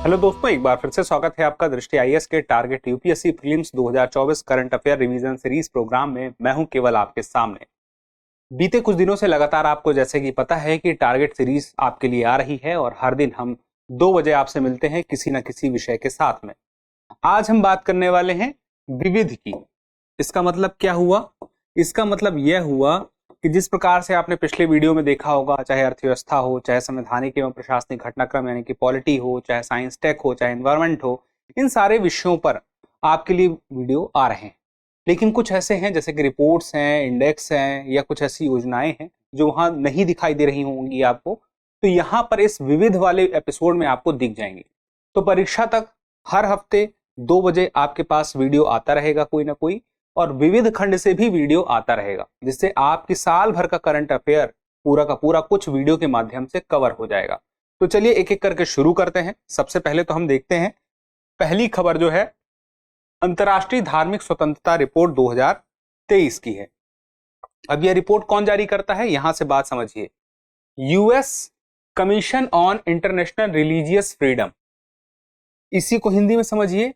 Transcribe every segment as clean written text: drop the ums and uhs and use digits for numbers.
Hello दोस्तों, एक बार फिर से स्वागत है आपका दृष्टि आईएएस के target UPSC prelims 2024 current affair revision series program में मैं हूं केवल आपके सामने। बीते कुछ दिनों से लगातार आपको जैसे कि पता है कि टारगेट सीरीज आपके लिए आ रही है और हर दिन हम 2 बजे आपसे मिलते हैं किसी न किसी विषय के साथ में। आज हम बात करने वाले हैं विविध की। इसका मतलब क्या हुआ? इसका मतलब यह हुआ कि जिस प्रकार से आपने पिछले वीडियो में देखा होगा, चाहे अर्थव्यवस्था हो, चाहे संवैधानिक एवं प्रशासनिक घटनाक्रम यानी कि पॉलिटी हो, चाहे साइंस टेक हो, चाहे एनवायरमेंट हो, इन सारे विषयों पर आपके लिए वीडियो आ रहे हैं। लेकिन कुछ ऐसे हैं जैसे कि रिपोर्ट्स हैं, इंडेक्स हैं या कुछ ऐसी योजनाएं हैं जो वहां नहीं दिखाई दे रही होंगी आपको, तो यहाँ पर इस विविध वाले एपिसोड में आपको दिख जाएंगे। तो परीक्षा तक हर हफ्ते 2 बजे आपके पास वीडियो आता रहेगा कोई ना कोई, और विविध खंड से भी वीडियो आता रहेगा, जिससे आपकी साल भर का करंट अफेयर पूरा का पूरा कुछ वीडियो के माध्यम से कवर हो जाएगा। तो चलिए एक एक करके शुरू करते हैं। सबसे पहले तो हम देखते हैं पहली खबर जो है अंतर्राष्ट्रीय धार्मिक स्वतंत्रता रिपोर्ट 2023 की है। अब यह रिपोर्ट कौन जारी करता है, यहां से बात समझिए। US commission on international religious freedom, इसी को हिंदी में समझिए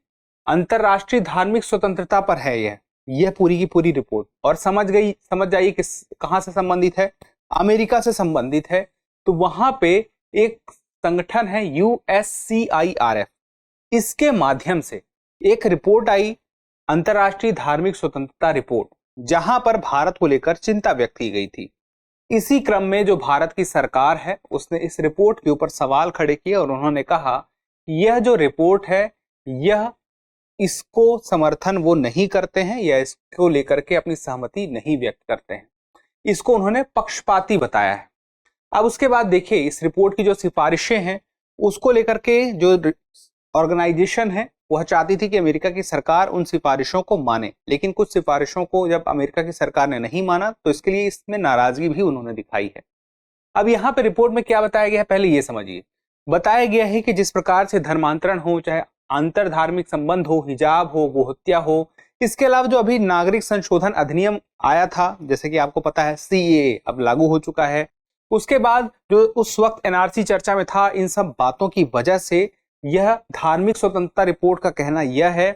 अंतरराष्ट्रीय धार्मिक स्वतंत्रता पर है यह पूरी की पूरी रिपोर्ट। और समझ जाइए कि कहां से संबंधित है, अमेरिका से संबंधित है। तो वहां पे एक संगठन है USCIRF, इसके माध्यम से एक रिपोर्ट आई, अंतरराष्ट्रीय धार्मिक स्वतंत्रता रिपोर्ट, जहां पर भारत को लेकर चिंता व्यक्त की गई थी। इसी क्रम में जो भारत की सरकार है उसने इस रिपोर्ट के ऊपर सवाल खड़े किए और उन्होंने कहा कि यह जो रिपोर्ट है यह इसको समर्थन वो नहीं करते हैं या इसको लेकर के अपनी सहमति नहीं व्यक्त करते हैं। इसको उन्होंने पक्षपाती बताया है। अब उसके बाद देखिए इस रिपोर्ट की जो सिफारिशें हैं उसको लेकर के जो ऑर्गेनाइजेशन है वह चाहती थी कि अमेरिका की सरकार उन सिफारिशों को माने, लेकिन कुछ सिफारिशों को जब अमेरिका की सरकार ने नहीं माना तो इसके लिए इसमें नाराजगी भी उन्होंने दिखाई है। अब यहाँ पे रिपोर्ट में क्या बताया गया है, पहले ये समझिए। बताया गया है कि जिस प्रकार से धर्मांतरण हो, चाहे अंतर धार्मिक संबंध हो, हिजाब हो, गोहत्या हो, इसके अलावा जो अभी नागरिक संशोधन अधिनियम आया था, जैसे कि आपको पता है CAA अब लागू हो चुका है। उसके बाद जो उस वक्त NRC चर्चा में था, इन सब बातों की वजह से यह धार्मिक स्वतंत्रता रिपोर्ट का कहना यह है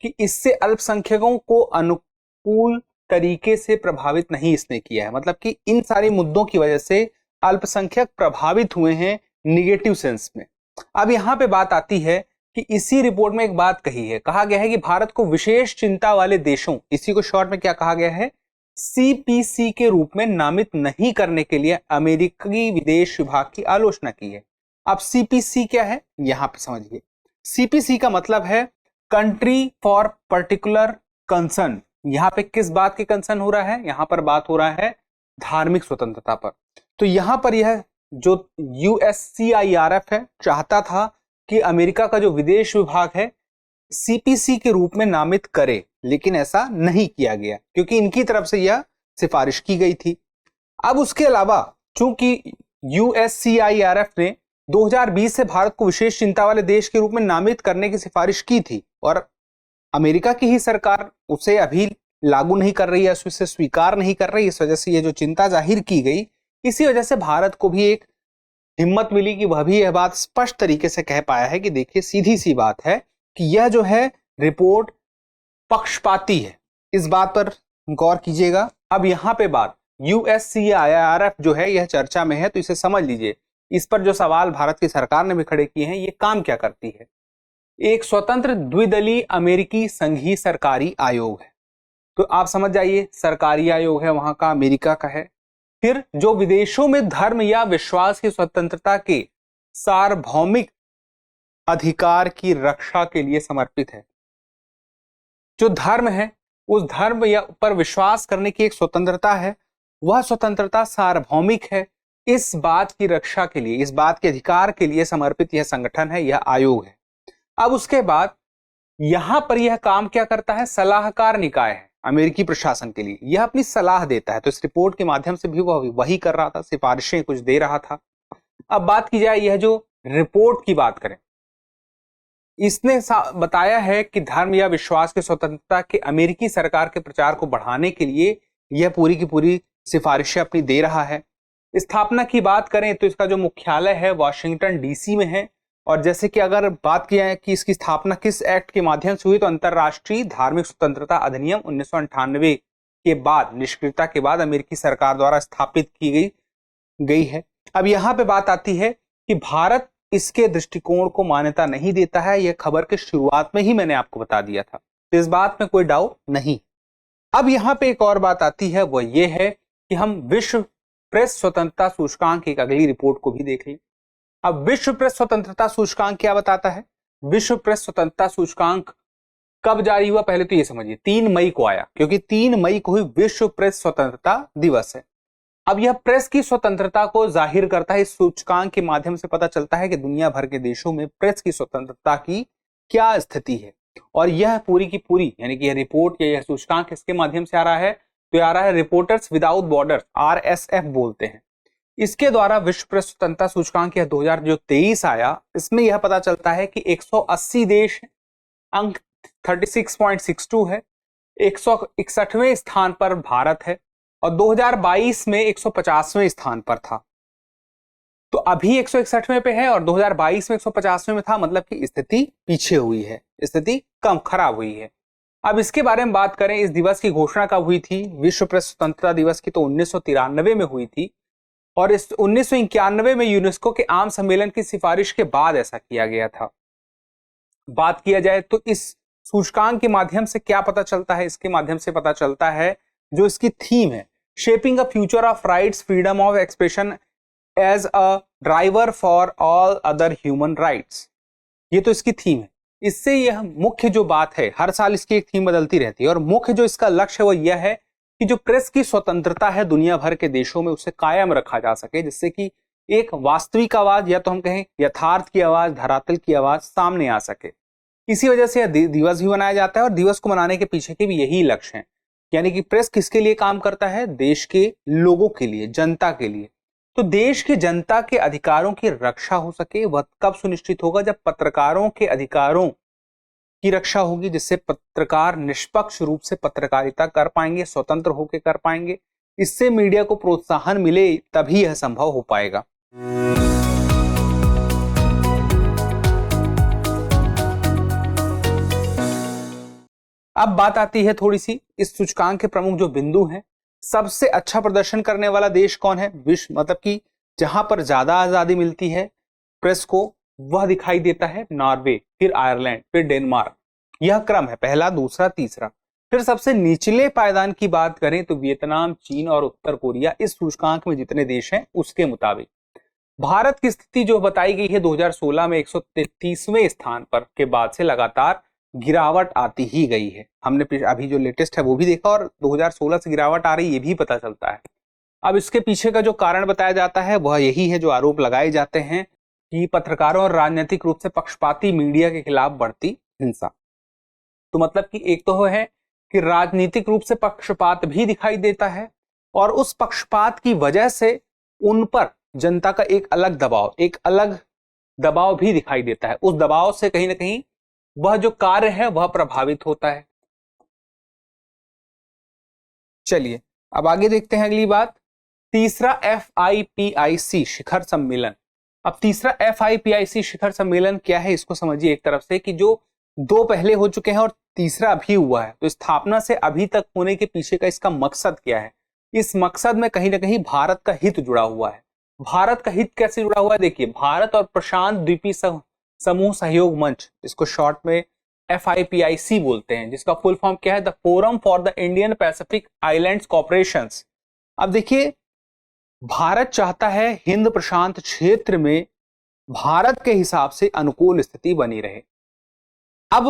कि इससे अल्पसंख्यकों को अनुकूल तरीके से प्रभावित नहीं इसने किया है। मतलब कि इन सारे मुद्दों की वजह से अल्पसंख्यक प्रभावित हुए हैं निगेटिव सेंस में। अब यहाँ पे बात आती है कि इसी रिपोर्ट में एक बात कही है, कहा गया है कि भारत को विशेष चिंता वाले देशों, इसी को शॉर्ट में क्या कहा गया है, CPC के रूप में नामित नहीं करने के लिए अमेरिकी विदेश विभाग की आलोचना की है। अब CPC क्या है यहां पे समझिए। CPC का मतलब है कंट्री फॉर पर्टिकुलर कंसर्न। यहां पे किस बात की कंसर्न हो रहा है, यहां पर बात हो रहा है धार्मिक स्वतंत्रता पर। तो यहां पर यह जो USCIRF है चाहता था कि अमेरिका का जो विदेश विभाग है CPC के रूप में नामित करे, लेकिन ऐसा नहीं किया गया क्योंकि इनकी तरफ से यह सिफारिश की गई थी। अब उसके अलावा चूंकि USCIRF ने 2020 से भारत को विशेष चिंता वाले देश के रूप में नामित करने की सिफारिश की थी और अमेरिका की ही सरकार उसे अभी लागू नहीं कर रही है, उसे स्वीकार नहीं कर रही, इस वजह से यह जो चिंता जाहिर की गई, इसी वजह से भारत को भी एक हिम्मत मिली कि वह भी यह बात स्पष्ट तरीके से कह पाया है कि देखिए सीधी सी बात है कि यह जो है रिपोर्ट पक्षपाती है। इस बात पर गौर कीजिएगा। अब यहां पे बात USCIRF जो है यह चर्चा में है, तो इसे समझ लीजिए। इस पर जो सवाल भारत की सरकार ने भी खड़े किए हैं, ये काम क्या करती है। एक स्वतंत्र द्विदलीय अमेरिकी संघीय सरकारी आयोग है। तो आप समझ जाइए सरकारी आयोग है, वहां का अमेरिका का है। फिर जो विदेशों में धर्म या विश्वास की स्वतंत्रता के सार्वभौमिक अधिकार की रक्षा के लिए समर्पित है। जो धर्म है उस धर्म या पर विश्वास करने की एक स्वतंत्रता है, वह स्वतंत्रता सार्वभौमिक है। इस बात की रक्षा के लिए, इस बात के अधिकार के लिए समर्पित यह संगठन है, यह आयोग है। अब उसके बाद यहां पर यह काम क्या करता है, सलाहकार निकाय है अमेरिकी प्रशासन के लिए, यह अपनी सलाह देता है। तो इस रिपोर्ट के माध्यम से भी वह वही कर रहा था, सिफारिशें कुछ दे रहा था। अब बात की जाए यह जो रिपोर्ट की बात करें, इसने बताया है कि धर्म या विश्वास की स्वतंत्रता के अमेरिकी सरकार के प्रचार को बढ़ाने के लिए यह पूरी की पूरी सिफारिशें अपनी दे रहा है। स्थापना की बात करें तो इसका जो मुख्यालय है वाशिंगटन DC में है और जैसे कि अगर बात किया है कि इसकी स्थापना किस एक्ट के माध्यम से हुई, तो अंतरराष्ट्रीय धार्मिक स्वतंत्रता अधिनियम 1998 के बाद, निष्क्रियता के बाद अमेरिकी सरकार द्वारा स्थापित की गई है। अब यहाँ पे बात आती है कि भारत इसके दृष्टिकोण को मान्यता नहीं देता है। यह खबर के शुरुआत में ही मैंने आपको बता दिया था, तो इस बात में कोई डाउट नहीं। अब यहाँ पे एक और बात आती है, वह ये है कि हम विश्व प्रेस स्वतंत्रता सूचकांक की एक अगली रिपोर्ट को भी देख लें। अब विश्व प्रेस स्वतंत्रता सूचकांक क्या बताता है? विश्व प्रेस स्वतंत्रता सूचकांक कब जारी हुआ, पहले तो ये समझिए 3 मई को आया, क्योंकि 3 मई को ही विश्व प्रेस स्वतंत्रता दिवस है। अब यह प्रेस की स्वतंत्रता को जाहिर करता है। इस सूचकांक के माध्यम से पता चलता है कि दुनिया भर के देशों में प्रेस की स्वतंत्रता की क्या स्थिति है। और यह पूरी की पूरी, यानी कि यह रिपोर्ट या यह सूचकांक किसके माध्यम से आ रहा है? तो आ रहा है रिपोर्टर्स विदाउट बॉर्डर, RSF बोलते हैं। इसके द्वारा विश्व प्रेस स्वतंत्रता सूचकांक यह 2023 आया, इसमें यह पता चलता है कि 180 देश, अंक 36.62 है, 161वें स्थान पर भारत है और 2022 में 150वें स्थान पर था। तो अभी 161वें पे है और 2022 में 150वें में था, मतलब कि स्थिति पीछे हुई है, स्थिति कम खराब हुई है। अब इसके बारे में बात करें, इस दिवस की घोषणा कब हुई थी? विश्व प्रेस स्वतंत्रता दिवस की तो 1993 में हुई थी और इस 1991 में यूनेस्को के आम सम्मेलन की सिफारिश के बाद ऐसा किया गया था। बात किया जाए तो इस सूचकांक के माध्यम से क्या पता चलता है? इसके माध्यम से पता चलता है, जो इसकी थीम है, shaping a future of rights, freedom of expression as a driver for all other human rights, ये तो इसकी थीम है। इससे यह मुख्य जो बात है, हर साल इसकी एक थीम बदलती रहती है और मुख्य जो इसका लक्ष्य है वो यह है कि जो प्रेस की स्वतंत्रता है दुनिया भर के देशों में, उसे कायम रखा जा सके, जिससे कि एक वास्तविक आवाज, या तो हम कहें यथार्थ की आवाज, धरातल की आवाज सामने आ सके। इसी वजह से यह दिवस भी मनाया जाता है और दिवस को मनाने के पीछे के भी यही लक्ष्य है। यानी कि प्रेस किसके लिए काम करता है? देश के लोगों के लिए, जनता के लिए। तो देश की जनता के अधिकारों की रक्षा हो सके, वह कब सुनिश्चित होगा? जब पत्रकारों के अधिकारों की रक्षा होगी, जिससे पत्रकार निष्पक्ष रूप से पत्रकारिता कर पाएंगे, स्वतंत्र होकर कर पाएंगे। इससे मीडिया को प्रोत्साहन मिले, तभी यह संभव हो पाएगा। अब बात आती है थोड़ी सी इस सूचकांक के प्रमुख जो बिंदु हैं। सबसे अच्छा प्रदर्शन करने वाला देश कौन है? विश्व, मतलब कि जहां पर ज्यादा आजादी मिलती है प्रेस को, वह दिखाई देता है नॉर्वे, फिर आयरलैंड, फिर डेनमार्क। यह क्रम है, पहला, दूसरा, तीसरा। फिर सबसे निचले पायदान की बात करें तो वियतनाम, चीन और उत्तर कोरिया इस सूचकांक में जितने देश हैं उसके मुताबिक। भारत की स्थिति जो बताई गई है 2016 में 133वें स्थान पर के बाद से लगातार गिरावट आती ही गई है। हमने अभी जो लेटेस्ट है वो भी देखा और 2016 से गिरावट आ रही ये भी पता चलता है। अब इसके पीछे का जो कारण बताया जाता है वह यही है, जो आरोप लगाए जाते हैं कि पत्रकारों और राजनीतिक रूप से पक्षपाती मीडिया के खिलाफ बढ़ती हिंसा। तो मतलब कि एक तो है कि राजनीतिक रूप से पक्षपात भी दिखाई देता है और उस पक्षपात की वजह से उन पर जनता का एक अलग दबाव भी दिखाई देता है। उस दबाव से कहीं ना कहीं वह जो कार्य है वह प्रभावित होता है। चलिए अब आगे देखते हैं अगली बात, तीसरा FIPIC शिखर सम्मेलन। अब तीसरा FIPIC शिखर सम्मेलन क्या है, इसको समझिए एक तरफ से कि जो 2 पहले हो चुके हैं और तीसरा अभी हुआ है, तो स्थापना से अभी तक होने के पीछे का इसका मकसद क्या है? इस मकसद में कहीं ना कहीं भारत का हित जुड़ा हुआ है। भारत का हित कैसे जुड़ा हुआ है? देखिए, भारत और प्रशांत द्वीपीय समूह सहयोग मंच, इसको शॉर्ट में FIPIC बोलते हैं, जिसका फुल फॉर्म क्या है? The forum for the Indian Pacific islands corporations. अब देखिए, भारत चाहता है हिंद प्रशांत क्षेत्र में भारत के हिसाब से अनुकूल स्थिति बनी रहे। अब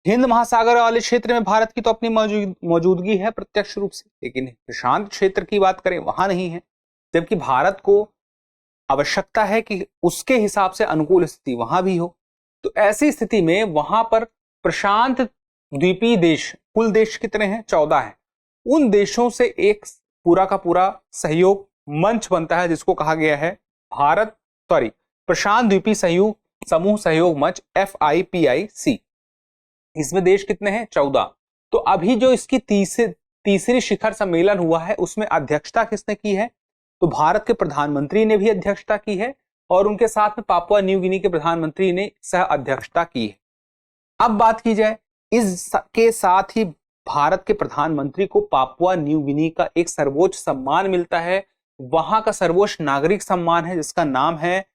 हिंद महासागर वाले क्षेत्र में भारत की तो अपनी मौजूदगी है प्रत्यक्ष रूप से, लेकिन प्रशांत क्षेत्र की बात करें वहां नहीं है, जबकि भारत को आवश्यकता है कि उसके हिसाब से अनुकूल स्थिति वहां भी हो। तो ऐसी स्थिति में वहां पर प्रशांत द्वीपीय देश, कुल देश कितने हैं? 14 हैं। उन देशों से एक पूरा का पूरा सहयोग मंच बनता है, जिसको कहा गया है प्रशांत द्वीपीय समूह सहयोग मंच FIPIC। इसमें देश कितने हैं? 14। तो अभी जो इसकी तीसरी शिखर सम्मेलन हुआ है उसमें अध्यक्षता किसने की है? तो भारत के प्रधानमंत्री ने भी अध्यक्षता की है और उनके साथ में पापुआ न्यू गिनी के प्रधानमंत्री ने सह अध्यक्षता की है। अब बात की जाए, इसके साथ ही भारत के प्रधानमंत्री को पापुआ न्यू गिनी का एक सर्वोच्च सम्मान मिलता है। वहां का सर्वोच्च नागरिक सम्मान है जिसका नाम है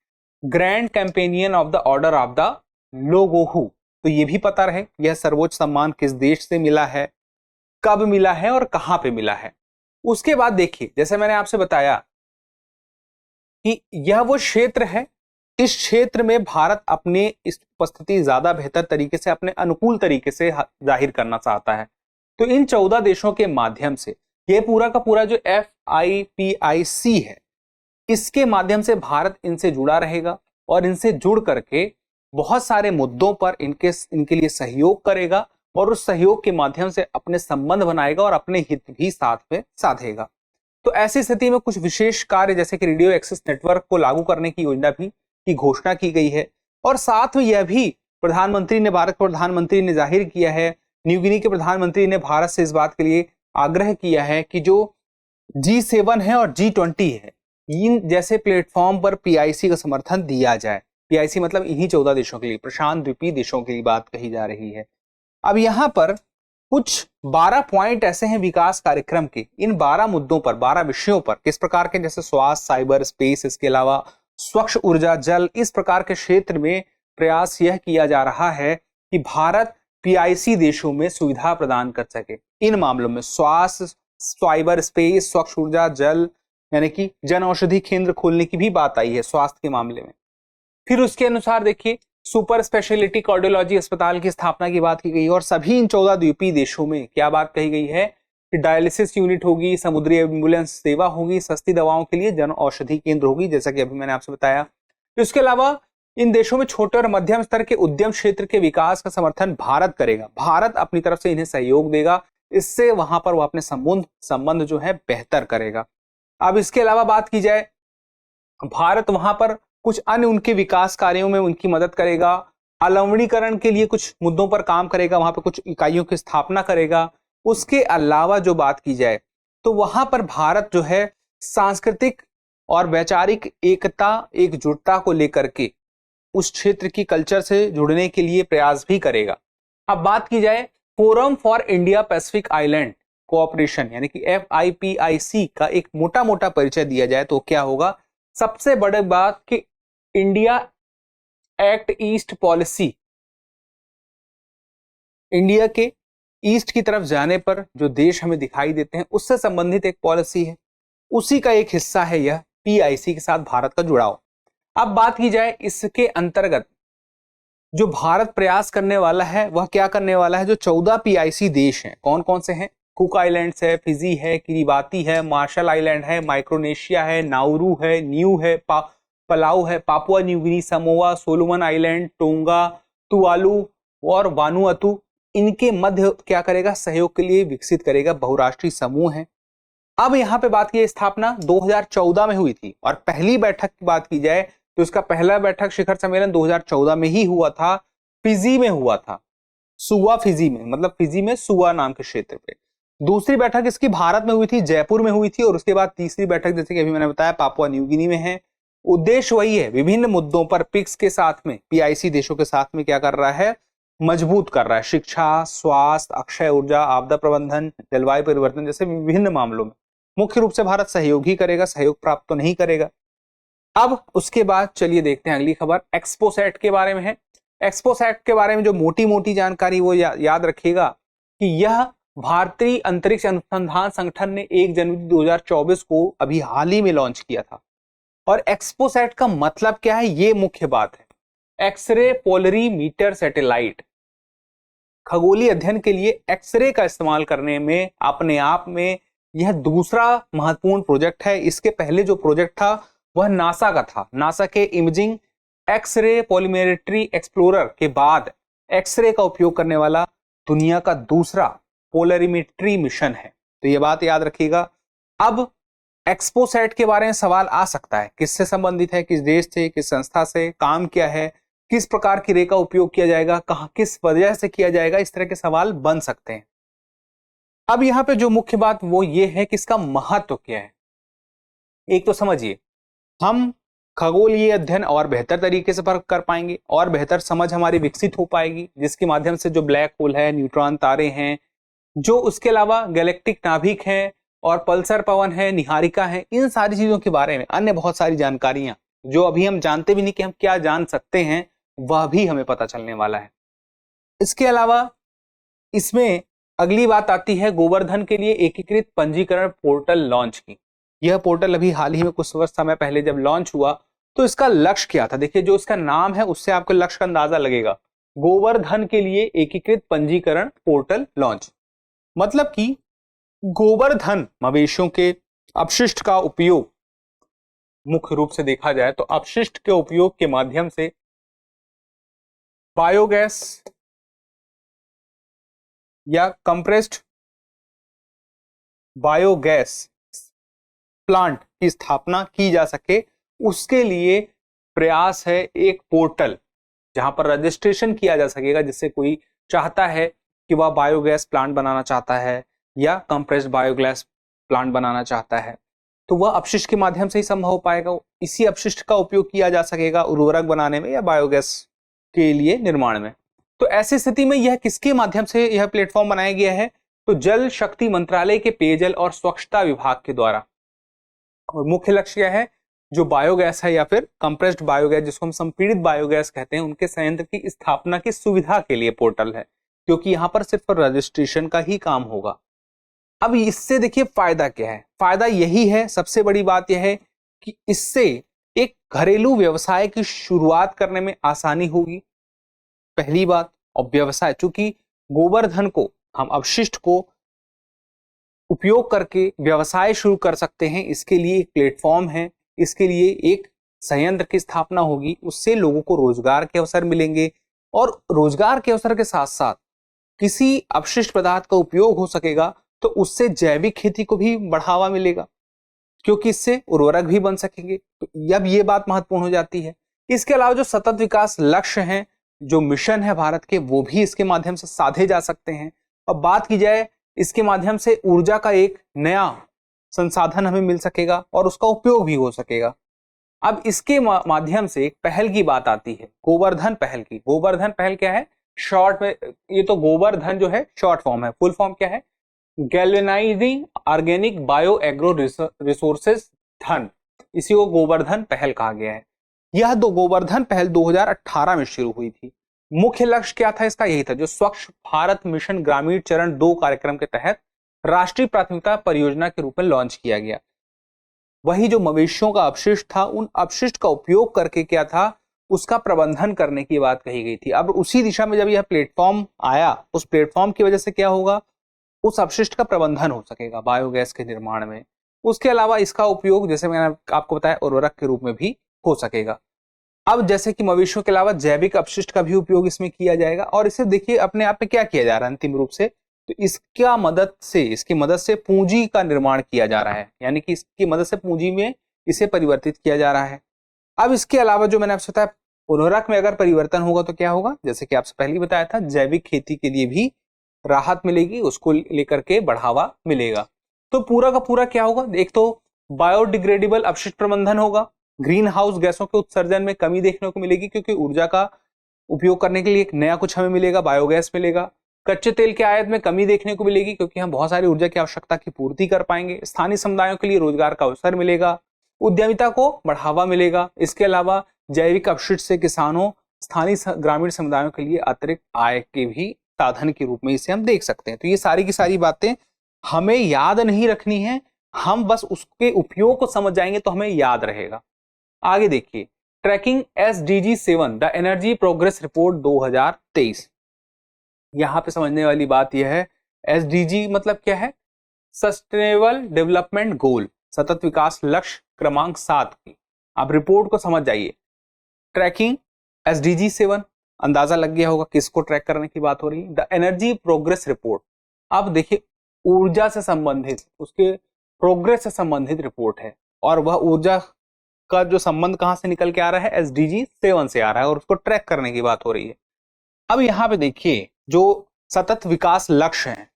grand companion of the order of the लोगोहू। तो ये भी पता रहे यह सर्वोच्च सम्मान किस देश से मिला है, कब मिला है और कहां पे मिला है। उसके बाद देखिए, जैसे मैंने आपसे बताया कि यह वो क्षेत्र है, इस क्षेत्र में भारत अपने इस उपस्थिति ज्यादा बेहतर तरीके से, अपने अनुकूल तरीके से जाहिर करना चाहता है। तो इन 14 देशों के माध्यम से यह पूरा का पूरा जो FIPIC है, इसके माध्यम से भारत इनसे जुड़ा रहेगा और इनसे जुड़ करके बहुत सारे मुद्दों पर इनके लिए सहयोग करेगा और उस सहयोग के माध्यम से अपने संबंध बनाएगा और अपने हित भी साथ में साधेगा। तो ऐसी स्थिति में कुछ विशेष कार्य जैसे कि रेडियो एक्सेस नेटवर्क को लागू करने की योजना भी की घोषणा की गई है। और साथ में यह भी भारत के प्रधानमंत्री ने जाहिर किया है, न्यू गिनी के प्रधानमंत्री ने भारत से इस बात के लिए आग्रह किया है कि जो G7 है और G20 है, इन जैसे प्लेटफॉर्म पर PIC का समर्थन दिया जाए। PIC मतलब इन्हीं 14 देशों के लिए, प्रशांत द्वीपीय देशों की बात कही जा रही है। अब यहां पर कुछ 12 पॉइंट ऐसे हैं विकास कार्यक्रम के। इन 12 मुद्दों पर, 12 विषयों पर, किस प्रकार के, जैसे स्वास्थ्य, साइबर स्पेस, इसके अलावा स्वच्छ ऊर्जा, जल, इस प्रकार के क्षेत्र में प्रयास यह किया जा रहा है कि भारत PIC देशों में सुविधा प्रदान कर सके। इन मामलों में स्वास्थ्य, साइबर स्पेस, स्वच्छ ऊर्जा, जल, यानी कि जन औषधि केंद्र खोलने की भी बात आई है स्वास्थ्य के मामले में। फिर उसके अनुसार देखिए, सुपर स्पेशलिटी कार्डियोलॉजी अस्पताल की स्थापना की बात की गई है। और सभी इन 14 द्वीपीय देशों में क्या बात कही गई है कि डायलिसिस यूनिट होगी, समुद्री एम्बुलेंस सेवा होगी, सस्ती दवाओं के लिए जन औषधि केंद्र होगी, जैसा कि अभी मैंने आपसे बताया। इसके अलावा इन देशों में छोटे और मध्यम स्तर के उद्यम क्षेत्र के विकास का समर्थन भारत करेगा। भारत अपनी तरफ से इन्हें सहयोग देगा, इससे वहां पर वो अपने संबंध जो है बेहतर करेगा। अब इसके अलावा बात की जाए, भारत वहां पर कुछ अन्य उनके विकास कार्यों में उनकी मदद करेगा, अलवणीकरण के लिए कुछ मुद्दों पर काम करेगा, वहां पर कुछ इकाइयों की स्थापना करेगा। उसके अलावा जो बात की जाए तो वहां पर भारत जो है सांस्कृतिक और वैचारिक एकता, एकजुटता को लेकर के उस क्षेत्र की कल्चर से जुड़ने के लिए प्रयास भी करेगा। अब बात की जाए forum for India Pacific island cooperation यानी कि FIPIC का एक मोटा मोटा परिचय दिया जाए तो क्या होगा। सबसे बड़ी बात कि India act east policy, India के ईस्ट की तरफ जाने पर जो देश हमें दिखाई देते हैं उससे संबंधित एक पॉलिसी है, उसी का एक हिस्सा है यह PIC के साथ भारत का जुड़ाव। अब बात की जाए इसके अंतर्गत जो भारत प्रयास करने वाला है वह क्या करने वाला है। जो 14 PIC देश हैं, कौन कौन से हैं, कुक आइलैंड्स है, फिजी है, किरिबाती है, मार्शल आइलैंड है, माइक्रोनेशिया है, नाउरू है, न्यू है, पलाऊ है, Papua New Guinea, Samoa, Solomon island, tonga, Tuvalu और वानुअतु, इनके मध्य क्या करेगा, सहयोग के लिए विकसित करेगा बहुराष्ट्रीय समूह है। अब यहां पे बात की स्थापना 2014 में हुई थी और पहली बैठक की बात की जाए तो इसका पहला बैठक शिखर सम्मेलन 2014 में ही हुआ था, फिजी में हुआ था, सुआ फिजी में, मतलब फिजी में सुआ नाम के क्षेत्र पे। दूसरी बैठक इसकी भारत में हुई थी, जयपुर में हुई थी। और उसके बाद तीसरी बैठक जैसे कि अभी मैंने बताया पापुआ न्यू गिनी में है। उद्देश्य वही है, विभिन्न मुद्दों पर पिक्स के साथ में, PIC देशों के साथ में क्या कर रहा है, मजबूत कर रहा है। शिक्षा, स्वास्थ्य, अक्षय ऊर्जा, आपदा प्रबंधन, जलवायु परिवर्तन जैसे विभिन्न मामलों में मुख्य रूप से भारत सहयोग ही करेगा, सहयोग प्राप्त तो नहीं करेगा। अब उसके बाद चलिए देखते हैं अगली खबर एक्सपोसैट के बारे में है। एक्सपोसैट के बारे में जो मोटी मोटी जानकारी वो याद रखिएगा कि यह भारतीय अंतरिक्ष अनुसंधान संगठन ने 1 जनवरी 2024 को अभी हाल ही में लॉन्च किया था। और एक्सपोसैट का मतलब क्या है, ये मुख्य बात है। एक्सरे पोलरीमीटर सैटेलाइट, खगोलीय अध्ययन के लिए एक्सरे का इस्तेमाल करने में अपने आप में यह दूसरा महत्वपूर्ण प्रोजेक्ट है। इसके पहले जो प्रोजेक्ट था वह नासा का था। नासा के इमेजिंग एक्सरे पॉलीमेट्री एक्सप्लोरर के बाद एक्सरे का उपयोग करने वाला दुनिया का दूसरा पोलरीमेट्री मिशन है। तो यह बात याद रखिएगा। अब एक्सपोसैट के बारे में सवाल आ सकता है, किससे संबंधित है, किस देश से, किस संस्था से, काम क्या है, किस प्रकार की रे का उपयोग किया जाएगा, कहां, किस वजह से किया जाएगा, इस तरह के सवाल बन सकते हैं। अब यहां पे जो मुख्य बात वो ये है कि इसका महत्व क्या है। एक तो समझिए, हम खगोलीय अध्ययन और बेहतर तरीके से कर पाएंगे और बेहतर समझ हमारी विकसित हो पाएगी, जिसके माध्यम से जो ब्लैक होल है, न्यूट्रॉन तारे हैं, जो उसके अलावा गैलेक्टिक नाभिक हैं और पल्सर पवन है, निहारिका है, इन सारी चीजों के बारे में अन्य बहुत सारी जानकारियां जो अभी हम जानते भी नहीं कि हम क्या जान सकते हैं, वह भी हमें पता चलने वाला है। इसके अलावा इसमें अगली बात आती है गोवर्धन के लिए एकीकृत पंजीकरण पोर्टल लॉन्च की। यह पोर्टल अभी हाल ही में कुछ समय पहले जब लॉन्च हुआ तो इसका लक्ष्य क्या था? देखिए, जो इसका नाम है उससे आपको लक्ष्य का अंदाजा लगेगा। गोवर्धन के लिए एकीकृत पंजीकरण पोर्टल लॉन्च, मतलब कि गोवर्धन मवेशियों के अपशिष्ट का उपयोग, मुख्य रूप से देखा जाए तो अपशिष्ट के उपयोग के माध्यम से बायोगैस या कंप्रेस्ड बायोगैस प्लांट की स्थापना की जा सके, उसके लिए प्रयास है एक पोर्टल जहां पर रजिस्ट्रेशन किया जा सकेगा, जिससे कोई चाहता है कि वह बायोगैस प्लांट बनाना चाहता है या कंप्रेस्ड बायोगैस प्लांट बनाना चाहता है, तो वह अपशिष्ट के माध्यम से ही संभव हो पाएगा। इसी अपशिष्ट का उपयोग किया जा सकेगा उर्वरक बनाने में या बायोगैस के लिए निर्माण में। तो ऐसी स्थिति में यह किसके माध्यम से यह प्लेटफॉर्म बनाया गया है? तो जल शक्ति मंत्रालय के पेयजल और स्वच्छता विभाग के द्वारा। और मुख्य लक्ष्य क्या है? जो बायोगैस है या फिर कंप्रेस्ड बायोगैस, जिसको हम संपीड़ित बायोगैस कहते हैं, उनके संयंत्र की स्थापना की सुविधा के लिए पोर्टल है, क्योंकि यहां पर सिर्फ रजिस्ट्रेशन का ही काम होगा। अब इससे देखिए फायदा क्या है? फायदा यही है, सबसे बड़ी बात यह है कि इससे एक घरेलू व्यवसाय की शुरुआत करने में आसानी होगी, पहली बात। और व्यवसाय, चूंकि गोवर्धन को हम अपशिष्ट को उपयोग करके व्यवसाय शुरू कर सकते हैं, इसके लिए एक प्लेटफॉर्म है, इसके लिए एक संयंत्र की स्थापना होगी, उससे लोगों को रोजगार के अवसर मिलेंगे और रोजगार के अवसर के साथ साथ किसी अपशिष्ट पदार्थ का उपयोग हो सकेगा, तो उससे जैविक खेती को भी बढ़ावा मिलेगा, क्योंकि इससे उर्वरक भी बन सकेंगे। तो अब ये बात महत्वपूर्ण हो जाती है। इसके अलावा जो सतत विकास लक्ष्य हैं, जो मिशन है भारत के, वो भी इसके माध्यम से साधे जा सकते हैं। और बात की जाए, इसके माध्यम से ऊर्जा का एक नया संसाधन हमें मिल सकेगा और उसका उपयोग भी हो सकेगा। अब इसके माध्यम से एक पहल की बात आती है, गोवर्धन पहल की। गोवर्धन पहल क्या है? शॉर्ट में ये तो गोवर्धन जो है शॉर्ट फॉर्म है, फुल फॉर्म क्या है? Galvanising organic bio agro resources धन, इसी को गोवर्धन पहल कहा गया है। यह गोवर्धन पहल 2018 में शुरू हुई थी। मुख्य लक्ष्य क्या था इसका? यही था, जो स्वच्छ भारत मिशन ग्रामीण चरण 2 कार्यक्रम के तहत राष्ट्रीय प्राथमिकता परियोजना के रूप में लॉन्च किया गया। वही जो मवेशियों का अपशिष्ट था, उन अपशिष्ट का उपयोग करके क्या था, उसका प्रबंधन करने की बात कही गई थी। अब उसी दिशा में जब यह प्लेटफॉर्म आया, उस प्लेटफॉर्म की वजह से क्या होगा, उस अपशिष्ट का प्रबंधन हो सकेगा बायोगैस के निर्माण में। उसके अलावा इसका उपयोग, जैसे मैंने आपको बताया, उर्वरक के रूप में भी हो सकेगा। अब जैसे कि मवेशियों के अलावा जैविक अपशिष्ट का भी उपयोग इसमें किया जाएगा। और इसे देखिए अपने आप में क्या किया जा रहा है अंतिम रूप से, तो इसकी मदद से पूंजी का निर्माण किया जा रहा है, यानी कि इसकी मदद से पूंजी में इसे परिवर्तित किया जा रहा है। अब इसके अलावा जो मैंने आपसे बताया, उर्वरक में अगर परिवर्तन होगा तो क्या होगा, जैसे कि आपसे पहले बताया था, जैविक खेती के लिए भी राहत मिलेगी, उसको लेकर के बढ़ावा मिलेगा। तो पूरा का पूरा क्या होगा, एक तो बायोडिग्रेडेबल अपशिष्ट प्रबंधन होगा, ग्रीन हाउस गैसों के उत्सर्जन में कमी देखने को मिलेगी, क्योंकि ऊर्जा का उपयोग करने के लिए एक नया कुछ हमें मिलेगा, बायोगैस मिलेगा। कच्चे तेल के आयात में कमी देखने को मिलेगी, क्योंकि हम बहुत सारी ऊर्जा की आवश्यकता की पूर्ति कर पाएंगे। स्थानीय समुदायों के लिए रोजगार का अवसर मिलेगा, उद्यमिता को बढ़ावा मिलेगा। इसके अलावा जैविक अपशिष्ट से किसानों, स्थानीय ग्रामीण समुदायों के लिए अतिरिक्त आय के भी साधन के रूप में इसे हम देख सकते हैं। तो ये सारी की सारी बातें हमें याद नहीं रखनी है, हम बस उसके उपयोग को समझ जाएंगे तो हमें याद रहेगा। आगे देखिए, tracking SDG 7 the energy progress report 2023। यहां पे समझने वाली बात यह है, SDG मतलब क्या है? सस्टेनेबल डेवलपमेंट गोल, सतत विकास लक्ष्य क्रमांक 7 की आप रिपोर्ट को समझ जाइए। ट्रैकिंग SDG 7, अंदाजा लग गया होगा किसको ट्रैक करने की बात हो रही है, द एनर्जी प्रोग्रेस रिपोर्ट। अब देखिए, ऊर्जा से संबंधित, उसके प्रोग्रेस से संबंधित रिपोर्ट है, और वह ऊर्जा का जो संबंध कहां से निकल के आ रहा है, SDG 7 से आ रहा है, और उसको ट्रैक करने की बात हो रही है। अब यहां पे देखिए, जो सतत विकास लक्ष्य हैं,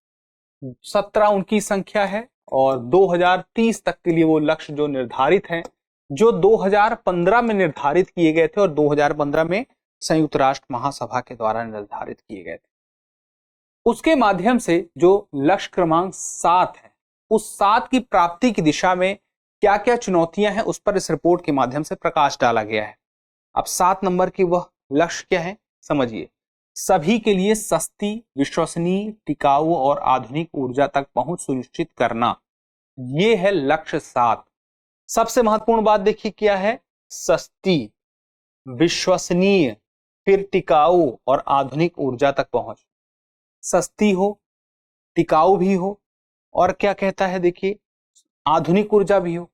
17 उनकी संख्या है, और 2030 तक के लिए वो लक्ष्य जो निर्धारित हैं, जो 2015 में निर्धारित किए गए थे और 2015 में संयुक्त राष्ट्र महासभा के द्वारा निर्धारित किए गए थे। उसके माध्यम से जो लक्ष्य क्रमांक 7 है, उस 7 की प्राप्ति की दिशा में क्या क्या चुनौतियां हैं, उस पर इस रिपोर्ट के माध्यम से प्रकाश डाला गया है। अब 7 नंबर की वह लक्ष्य क्या है, समझिए। सभी के लिए सस्ती, विश्वसनीय, टिकाऊ और आधुनिक ऊर्जा तक पहुंच सुनिश्चित करना, यह है लक्ष्य 7। सबसे महत्वपूर्ण बात देखिए क्या है, सस्ती, विश्वसनीय, फिर टिकाऊ और आधुनिक ऊर्जा तक पहुंच। सस्ती हो, टिकाऊ भी हो और क्या कहता है देखिए, आधुनिक ऊर्जा भी हो।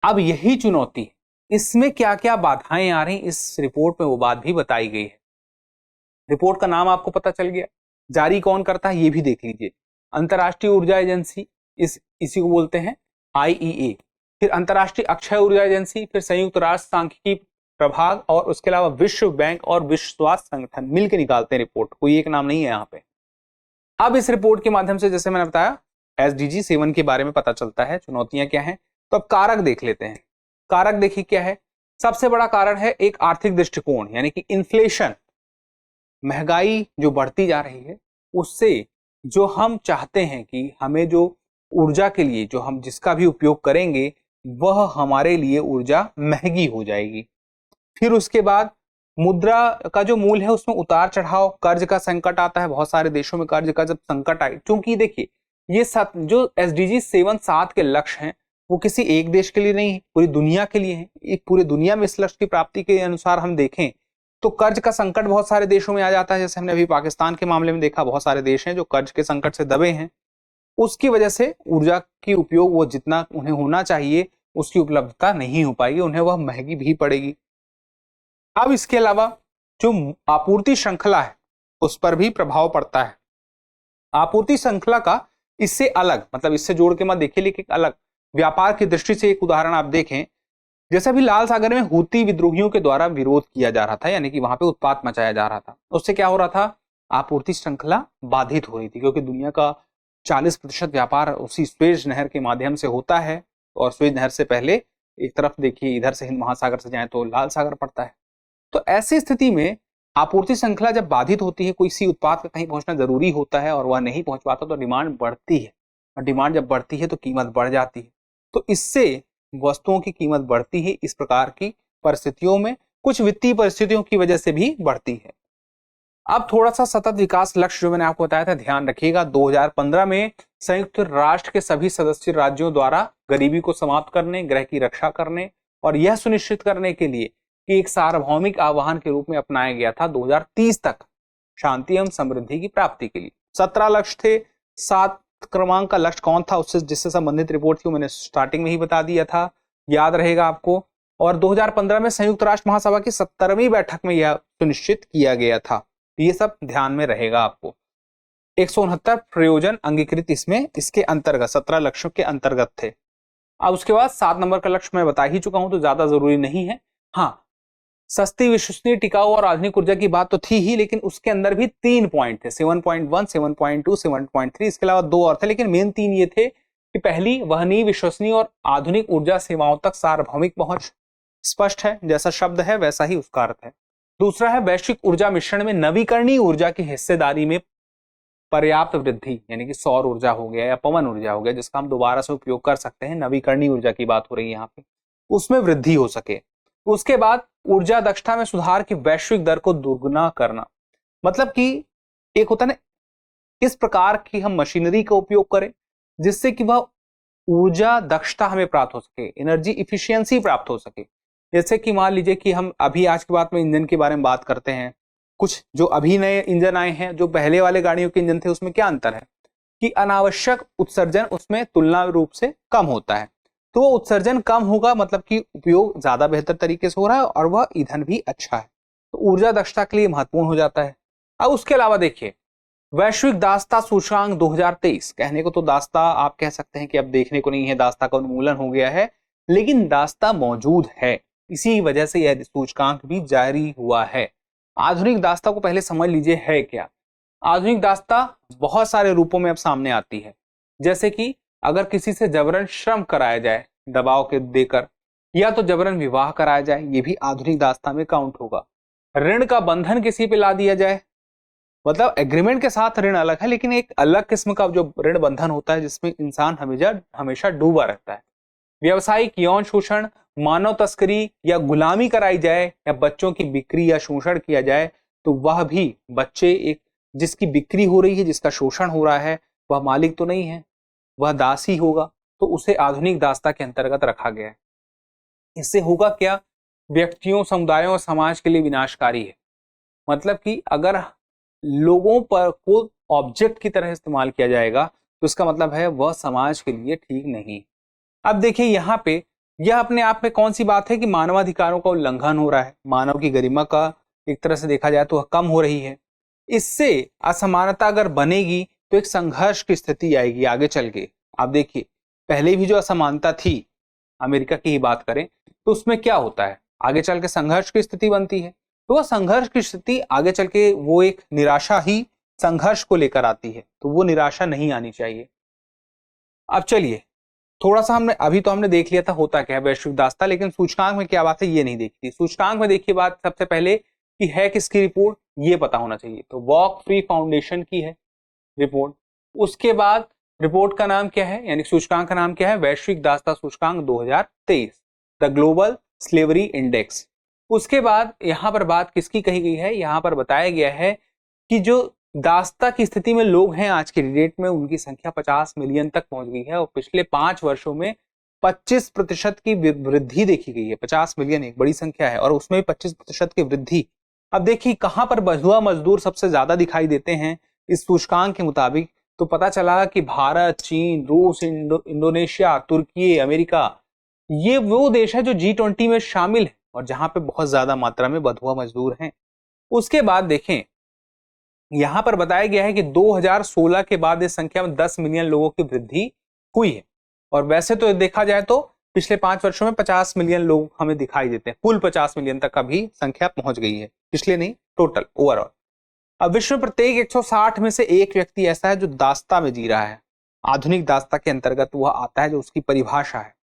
अब यही चुनौती है, इसमें क्या क्या बाधाएं आ रही, इस रिपोर्ट में वो बात भी बताई गई है। रिपोर्ट का नाम आपको पता चल गया, जारी कौन करता है ये भी देख लीजिए। अंतरराष्ट्रीय ऊर्जा एजेंसी, इसी को बोलते हैं IEA, फिर अंतरराष्ट्रीय अक्षय ऊर्जा एजेंसी, फिर संयुक्त राष्ट्र सांख्यिकी प्रभाग और उसके अलावा विश्व बैंक और विश्व स्वास्थ्य संगठन मिलकर निकालते हैं रिपोर्ट, कोई एक नाम नहीं है यहाँ पे। अब इस रिपोर्ट के माध्यम से जैसे मैंने बताया SDG 7 के बारे में पता चलता है, चुनौतियां क्या हैं। तो अब कारक देख लेते हैं। कारक देखिए क्या है, सबसे बड़ा कारण है एक आर्थिक दृष्टिकोण, यानी कि इन्फ्लेशन, महंगाई जो बढ़ती जा रही है, उससे जो हम चाहते हैं कि हमें जो ऊर्जा के लिए जो हम जिसका भी उपयोग करेंगे वह हमारे लिए ऊर्जा महंगी हो जाएगी। फिर उसके बाद मुद्रा का जो मूल है उसमें उतार चढ़ाव, कर्ज का संकट आता है, बहुत सारे देशों में कर्ज का जब संकट आए, क्योंकि देखिए ये जो SDG 7 के लक्ष्य हैं वो किसी एक देश के लिए नहीं है, पूरी दुनिया के लिए है। एक पूरी दुनिया में इस लक्ष्य की प्राप्ति के अनुसार हम देखें तो कर्ज का संकट बहुत सारे देशों में आ जाता है। जैसे हमने अभी पाकिस्तान के मामले में देखा, बहुत सारे देश हैं जो कर्ज के संकट से दबे हैं। उसकी वजह से ऊर्जा की उपयोग वो जितना उन्हें होना चाहिए उसकी उपलब्धता नहीं हो पाएगी, उन्हें वह महंगी भी पड़ेगी। अब इसके अलावा जो आपूर्ति श्रृंखला है उस पर भी प्रभाव पड़ता है। आपूर्ति श्रृंखला का इससे अलग, मतलब इससे जोड़ के मत देखिए, लेकिन अलग व्यापार की दृष्टि से एक उदाहरण आप देखें, जैसे अभी लाल सागर में हूती विद्रोहियों के द्वारा विरोध किया जा रहा था, यानी कि वहां पे उत्पात मचाया जा रहा था। उससे क्या हो रहा था, आपूर्ति श्रृंखला बाधित हो रही थी, क्योंकि दुनिया का 40% व्यापार उसी स्वेज नहर के माध्यम से होता है, और स्वेज नहर से पहले एक तरफ देखिए इधर से हिंद महासागर से जाए तो लाल सागर पड़ता है। तो ऐसी स्थिति में आपूर्ति श्रृंखला जब बाधित होती है, कोई सी उत्पाद का कहीं पहुंचना जरूरी होता है और वह नहीं पहुंच पाता, तो डिमांड बढ़ती है, और डिमांड जब बढ़ती है तो कीमत बढ़ जाती है। तो इससे वस्तुओं की कीमत बढ़ती है। इस प्रकार की परिस्थितियों में कुछ वित्तीय परिस्थितियों की वजह से भी बढ़ती है। अब थोड़ा सा सतत विकास लक्ष्य जो मैंने आपको बताया था, ध्यान रखिएगा, 2015 में संयुक्त राष्ट्र के सभी सदस्य राज्यों द्वारा गरीबी को समाप्त करने, ग्रह की रक्षा करने और यह सुनिश्चित करने के लिए कि एक सार्वभौमिक आह्वान के रूप में अपनाया गया था 2030 तक शांति एवं समृद्धि की प्राप्ति के लिए 17 लक्ष्य थे। 7 क्रमांक का लक्ष्य कौन था, उससे जिससे संबंधित रिपोर्ट थी, मैंने स्टार्टिंग में ही बता दिया था, याद रहेगा आपको। और 2015 में संयुक्त राष्ट्र महासभा की 17वीं बैठक में यह सुनिश्चित किया गया था। ये सब ध्यान में रहेगा आपको। 169 प्रयोजन अंगीकृत इसमें इसके अंतर्गत 17 लक्ष्यों के अंतर्गत थे। अब उसके बाद 7 नंबर का लक्ष्य मैं बता ही चुका हूं, तो ज्यादा जरूरी नहीं है। हाँ, सस्ती, विश्वसनीय, टिकाऊ और आधुनिक ऊर्जा की बात तो थी ही, लेकिन उसके अंदर भी 3 पॉइंट थे, 7.1, 7.2, 7.3। इसके अलावा 2 और थे, लेकिन मेन 3 ये थे कि पहली, वहनीय, विश्वसनीय और आधुनिक ऊर्जा सेवाओं तक सार्वभौमिक पहुंच। स्पष्ट है, जैसा शब्द है वैसा ही उसका अर्थ है। दूसरा है वैश्विक ऊर्जा मिश्रण में नवीकरणीय ऊर्जा की हिस्सेदारी में पर्याप्त वृद्धि, यानी कि सौर ऊर्जा हो गया या पवन ऊर्जा हो गया, जिसका हम दोबारा से उपयोग कर सकते हैं, नवीकरणीय ऊर्जा की बात हो रही है यहाँ पे, उसमें वृद्धि हो सके। उसके बाद ऊर्जा दक्षता में सुधार की वैश्विक दर को दोगुना करना, मतलब कि एक होता है ना, इस प्रकार की हम मशीनरी का उपयोग करें जिससे कि वह ऊर्जा दक्षता हमें प्राप्त हो सके, एनर्जी इफिशियंसी प्राप्त हो सके। जैसे कि मान लीजिए कि हम अभी आज के बाद में इंजन के बारे में बात करते हैं, कुछ जो अभी नए इंजन आए हैं, जो पहले वाले गाड़ियों के इंजन थे, उसमें क्या अंतर है कि अनावश्यक उत्सर्जन उसमें तुलना रूप से कम होता है। तो वो उत्सर्जन कम होगा, मतलब कि उपयोग ज्यादा बेहतर तरीके से हो रहा है और वह ईंधन भी अच्छा है, तो ऊर्जा दक्षता के लिए महत्वपूर्ण हो जाता है। अब उसके अलावा देखिए, वैश्विक दास्ता सूचकांक 2023, कहने को तो दास्ता आप कह सकते हैं कि अब देखने को नहीं है, दास्ता का उन्मूलन हो गया है, लेकिन दास्ता मौजूद है, इसी वजह से यह सूचकांक भी जारी हुआ है। आधुनिक दास्ता को पहले समझ लीजिए है क्या। आधुनिक दास्ता बहुत सारे रूपों में अब सामने आती है, जैसे कि अगर किसी से जबरन श्रम कराया जाए दबाव के देकर, या तो जबरन विवाह कराया जाए, ये भी आधुनिक दास्तां में काउंट होगा। ऋण का बंधन किसी पे ला दिया जाए, मतलब एग्रीमेंट के साथ ऋण अलग है, लेकिन एक अलग किस्म का जो ऋण बंधन होता है जिसमें इंसान हमेशा हमेशा डूबा रहता है। व्यवसायिक यौन शोषण, मानव तस्करी या गुलामी कराई जाए या बच्चों की बिक्री या शोषण किया जाए, तो वह भी बच्चे एक जिसकी बिक्री हो रही है, जिसका शोषण हो रहा है, वह मालिक तो नहीं है, वह दास ही होगा, तो उसे आधुनिक दास्ता के अंतर्गत रखा गया है। इससे होगा क्या, व्यक्तियों, समुदायों और समाज के लिए विनाशकारी है। मतलब कि अगर लोगों पर को ऑब्जेक्ट की तरह इस्तेमाल किया जाएगा तो इसका मतलब है वह समाज के लिए ठीक नहीं। अब देखिए यहाँ पे यह अपने आप में कौन सी बात है कि मानवाधिकारों का उल्लंघन हो रहा है, मानव की गरिमा का एक तरह से देखा जाए तो वह कम हो रही है। इससे असमानता अगर बनेगी तो एक संघर्ष की स्थिति आएगी आगे चल के। आप देखिए पहले भी जो असमानता थी, अमेरिका की ही बात करें तो उसमें क्या होता है, आगे चल के संघर्ष की स्थिति बनती है। तो वह संघर्ष की स्थिति आगे चल के वो एक निराशा ही संघर्ष को लेकर आती है, तो वो निराशा नहीं आनी चाहिए। अब चलिए थोड़ा सा हमने देख लिया था होता क्या है वैश्विक दास्तां, लेकिन सूचकांक में क्या बात है ये नहीं देखी थी। सूचकांक में देखिए बात सबसे पहले कि है किसकी रिपोर्ट, ये पता होना चाहिए। तो वॉक फ्री फाउंडेशन की है रिपोर्ट। उसके बाद रिपोर्ट का नाम क्या है, यानी सूचकांक का नाम क्या है, वैश्विक दास्तां सूचकांक 2023, द ग्लोबल स्लेवरी इंडेक्स। उसके बाद यहां पर बात किसकी कही गई है, यहां पर बताया गया है कि जो दास्ता की स्थिति में लोग हैं आज की डेट में, उनकी संख्या 50 मिलियन तक पहुंच गई है और पिछले 5 वर्षों में 25% की वृद्धि देखी गई है। 50 मिलियन एक बड़ी संख्या है और उसमें 25% की वृद्धि। अब देखिए कहां पर बंधुआ मजदूर सबसे ज्यादा दिखाई देते हैं इस सूचकांक के मुताबिक, तो पता चला कि भारत, चीन, रूस, इंडोनेशिया, तुर्की, अमेरिका, ये वो देश है जो G20 में शामिल है और जहां पे बहुत ज्यादा मात्रा में बंधुआ मजदूर हैं। उसके बाद देखें यहां पर बताया गया है कि 2016 के बाद इस संख्या में 10 मिलियन लोगों की वृद्धि हुई है। और वैसे तो देखा जाए तो पिछले 5 वर्षों में 50 मिलियन लोग हमें दिखाई देते हैं, कुल 50 मिलियन तक का भी संख्या पहुंच गई है, पिछले नहीं टोटल ओवरऑल। अब विश्व में प्रत्येक 160 में से एक व्यक्ति ऐसा है जो दास्ता में जी रहा है। आधुनिक दास्ता के अंतर्गत वह आता है जो उसकी परिभाषा है।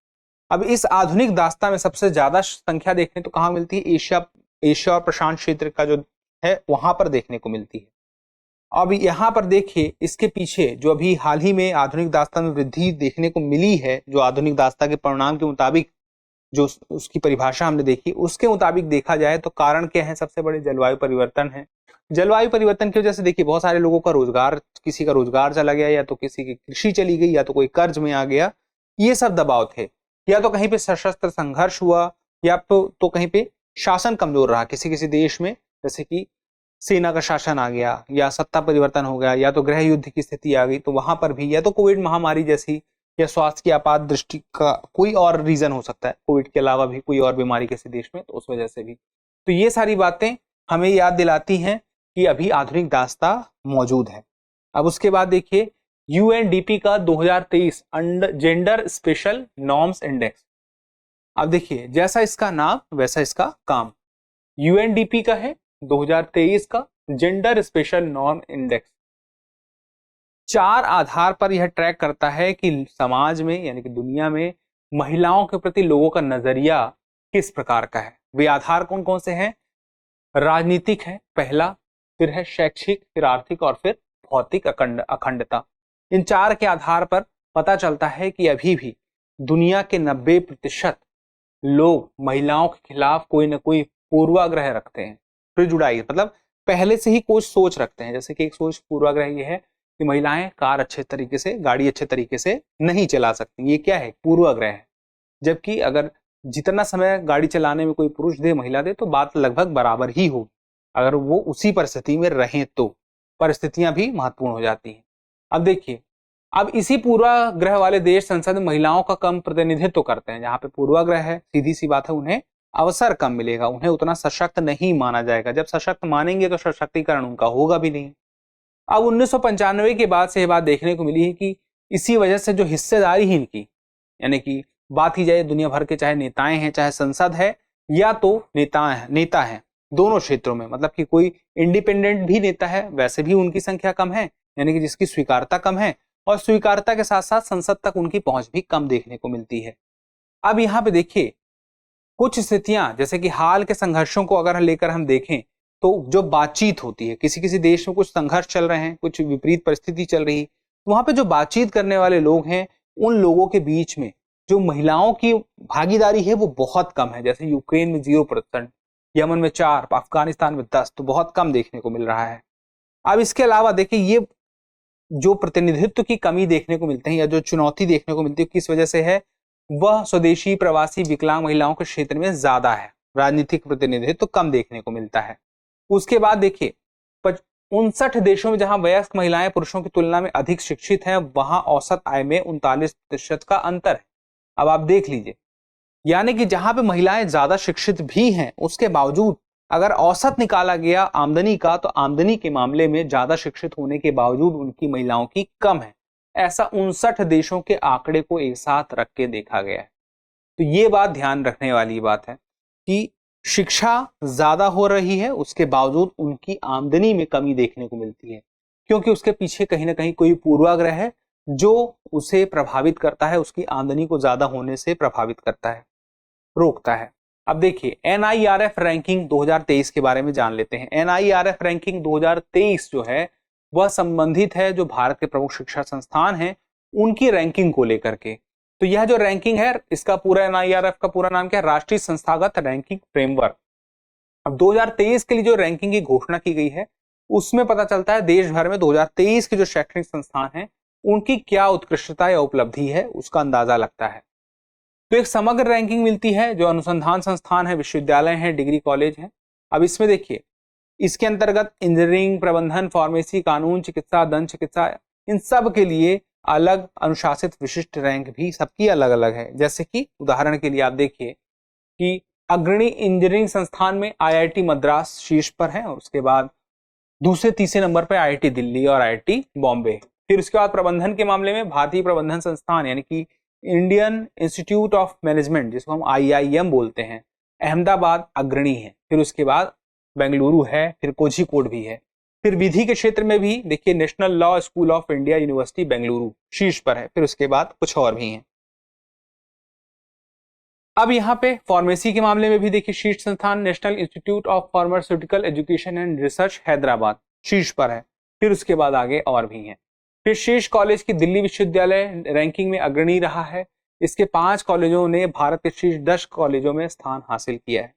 अब इस आधुनिक दास्ता में सबसे ज्यादा संख्या देखने तो कहां मिलती है, एशिया और प्रशांत क्षेत्र का जो है वहां पर देखने को मिलती है। अब यहां पर देखिए इसके पीछे जो अभी हाल ही में आधुनिक दास्ता में वृद्धि देखने को मिली है, जो आधुनिक दास्ता के परिणाम के मुताबिक जो उसकी परिभाषा हमने देखी उसके मुताबिक देखा जाए तो कारण क्या है, सबसे बड़े जलवायु परिवर्तन है। जलवायु परिवर्तन की वजह से देखिए बहुत सारे लोगों का रोजगार, किसी का रोजगार चला गया, या तो किसी की कृषि चली गई, या तो कोई कर्ज में आ गया, ये सब दबाव थे। या तो कहीं पे सशस्त्र संघर्ष हुआ, या तो कहीं पे शासन कमजोर रहा किसी किसी देश में, जैसे कि सेना का शासन आ गया, या सत्ता परिवर्तन हो गया, या तो गृह युद्ध की स्थिति आ गई, तो वहां पर भी, या तो कोविड महामारी जैसी, या स्वास्थ्य की आपात दृष्टि का कोई और रीजन हो सकता है, कोविड के अलावा भी कोई और बीमारी किसी देश में, तो उस वजह से भी। तो ये सारी बातें हमें याद दिलाती हैं कि अभी आधुनिक दास्तां मौजूद है। अब उसके बाद देखिए यूएनडीपी का 2023 जेंडर स्पेशल नॉर्म्स इंडेक्स। अब देखिए जैसा इसका नाम वैसा इसका काम, यूएनडीपी का है 2023 का जेंडर स्पेशल नॉर्म इंडेक्स। 4 आधार पर यह ट्रैक करता है कि समाज में यानी कि दुनिया में महिलाओं के प्रति लोगों का नजरिया किस प्रकार का है। वे आधार कौन कौन से हैं, राजनीतिक है पहला, फिर है शैक्षिक, फिर आर्थिक और फिर भौतिक अखंडता। इन 4 के आधार पर पता चलता है कि अभी भी दुनिया के 90% लोग महिलाओं के खिलाफ कोई ना कोई पूर्वाग्रह रखते हैं, फिर जुड़ाई मतलब पहले से ही कुछ सोच रखते हैं। जैसे कि एक सोच पूर्वाग्रह ये है कि महिलाएं कार अच्छे तरीके से, गाड़ी अच्छे तरीके से नहीं चला सकती, ये क्या है, पूर्वाग्रह है। जबकि अगर जितना समय गाड़ी चलाने में कोई पुरुष दे महिला दे तो बात लगभग बराबर ही होगी, अगर वो उसी परिस्थिति में रहें तो परिस्थितियां भी महत्वपूर्ण हो जाती हैं। अब देखिए अब इसी पूर्वाग्रह वाले देश संसद में महिलाओं का कम प्रतिनिधित्व करते हैं। जहां पे पूर्वाग्रह है, सीधी सी बात है, उन्हें अवसर कम मिलेगा, उन्हें उतना सशक्त नहीं माना जाएगा। जब सशक्त मानेंगे तो सशक्तिकरण उनका होगा भी नहीं। अब 1995 के बाद से ये बात देखने को मिली है कि इसी वजह से जो हिस्सेदारी ही इनकी, यानी कि बात की जाए दुनिया भर के चाहे नेताएं हैं, चाहे संसद है, या तो नेता हैं दोनों क्षेत्रों में, मतलब कि कोई इंडिपेंडेंट भी नेता है वैसे भी उनकी संख्या कम है, यानी कि जिसकी स्वीकारता कम है, और स्वीकारता के साथ साथ संसद तक उनकी पहुंच भी कम देखने को मिलती है। अब यहाँ पे देखिए कुछ स्थितियां जैसे कि हाल के संघर्षों को अगर लेकर हम देखें तो जो बातचीत होती है, किसी किसी देश में कुछ संघर्ष चल रहे हैं, कुछ विपरीत परिस्थिति चल रही है, तो वहां पे जो बातचीत करने वाले लोग हैं उन लोगों के बीच में जो महिलाओं की भागीदारी है वो बहुत कम है। जैसे यूक्रेन में 0%, यमन में 4, अफगानिस्तान में 10, तो बहुत कम देखने को मिल रहा है। अब इसके अलावा देखिए, ये जो प्रतिनिधित्व की कमी देखने को मिलते हैं या जो चुनौती देखने को मिलती है किस वजह से है, वह स्वदेशी प्रवासी विकलांग महिलाओं के क्षेत्र में ज्यादा है। राजनीतिक प्रतिनिधित्व तो कम देखने को मिलता है। उसके बाद देखिए 59 देशों में जहां वयस्क महिलाएं पुरुषों की तुलना में अधिक शिक्षित हैं, वहां औसत आय में 39% का अंतर है। अब आप देख लीजिए, यानी कि जहां पे महिलाएं ज्यादा शिक्षित भी हैं उसके बावजूद अगर औसत निकाला गया आमदनी का, तो आमदनी के मामले में ज्यादा शिक्षित होने के बावजूद उनकी महिलाओं की कम है। ऐसा 59 देशों के आंकड़े को एक साथ रख के देखा गया है। तो ये बात ध्यान रखने वाली बात है कि शिक्षा ज्यादा हो रही है, उसके बावजूद उनकी आमदनी में कमी देखने को मिलती है, क्योंकि उसके पीछे कहीं ना कहीं कोई पूर्वाग्रह है जो उसे प्रभावित करता है, उसकी आमदनी को ज्यादा होने से प्रभावित करता है, रोकता है। अब देखिए NIRF रैंकिंग 2023 के बारे में जान लेते हैं। NIRF रैंकिंग 2023 जो है वह संबंधित है जो भारत के प्रमुख शिक्षा संस्थान हैं उनकी रैंकिंग को लेकर के। तो यह जो रैंकिंग है, इसका पूरा NIRF का पूरा नाम क्या है? राष्ट्रीय संस्थागत रैंकिंग फ्रेमवर्क। अब 2023 के लिए जो रैंकिंग की घोषणा की गई है उसमें पता चलता है देश भर में 2023 के जो शैक्षणिक संस्थान हैं उनकी क्या उत्कृष्टता या उपलब्धि है, उसका अंदाजा लगता है। तो एक समग्र रैंकिंग मिलती है जो अनुसंधान संस्थान है, विश्वविद्यालय है, डिग्री कॉलेज है। अब इसमें देखिए, इसके अंतर्गत इंजीनियरिंग, प्रबंधन, फार्मेसी, कानून, चिकित्सा, दंत चिकित्सा, इन सब के लिए अलग अनुशासित विशिष्ट रैंक भी सबकी अलग अलग है। जैसे कि उदाहरण के लिए आप देखिए कि अग्रणी इंजीनियरिंग संस्थान में IIT मद्रास शीर्ष पर है, और उसके बाद दूसरे तीसरे नंबर पर IIT दिल्ली और IIT बॉम्बे। फिर उसके बाद प्रबंधन के मामले में भारतीय प्रबंधन संस्थान यानी कि इंडियन इंस्टीट्यूट ऑफ मैनेजमेंट, जिसको हम IIM बोलते हैं, अहमदाबाद अग्रणी है। फिर उसके बाद बेंगलुरु है, फिर कोझिकोड भी है। फिर विधि के क्षेत्र में भी देखिए national law school of India university Bengaluru शीर्ष पर है। फिर उसके बाद कुछ और भी हैं। अब यहाँ पे फार्मेसी के मामले में भी देखिए शीर्ष संस्थान national institute of pharmaceutical education and research Hyderabad शीर्ष पर है। फिर उसके बाद आगे और भी हैं। फिर शीर्ष कॉलेज की दिल्ली विश्वविद्यालय रैंकिंग में अग्रणी रहा है। इसके 5 कॉलेजों ने भारत के शीर्ष 10 कॉलेजों में स्थान हासिल किया है।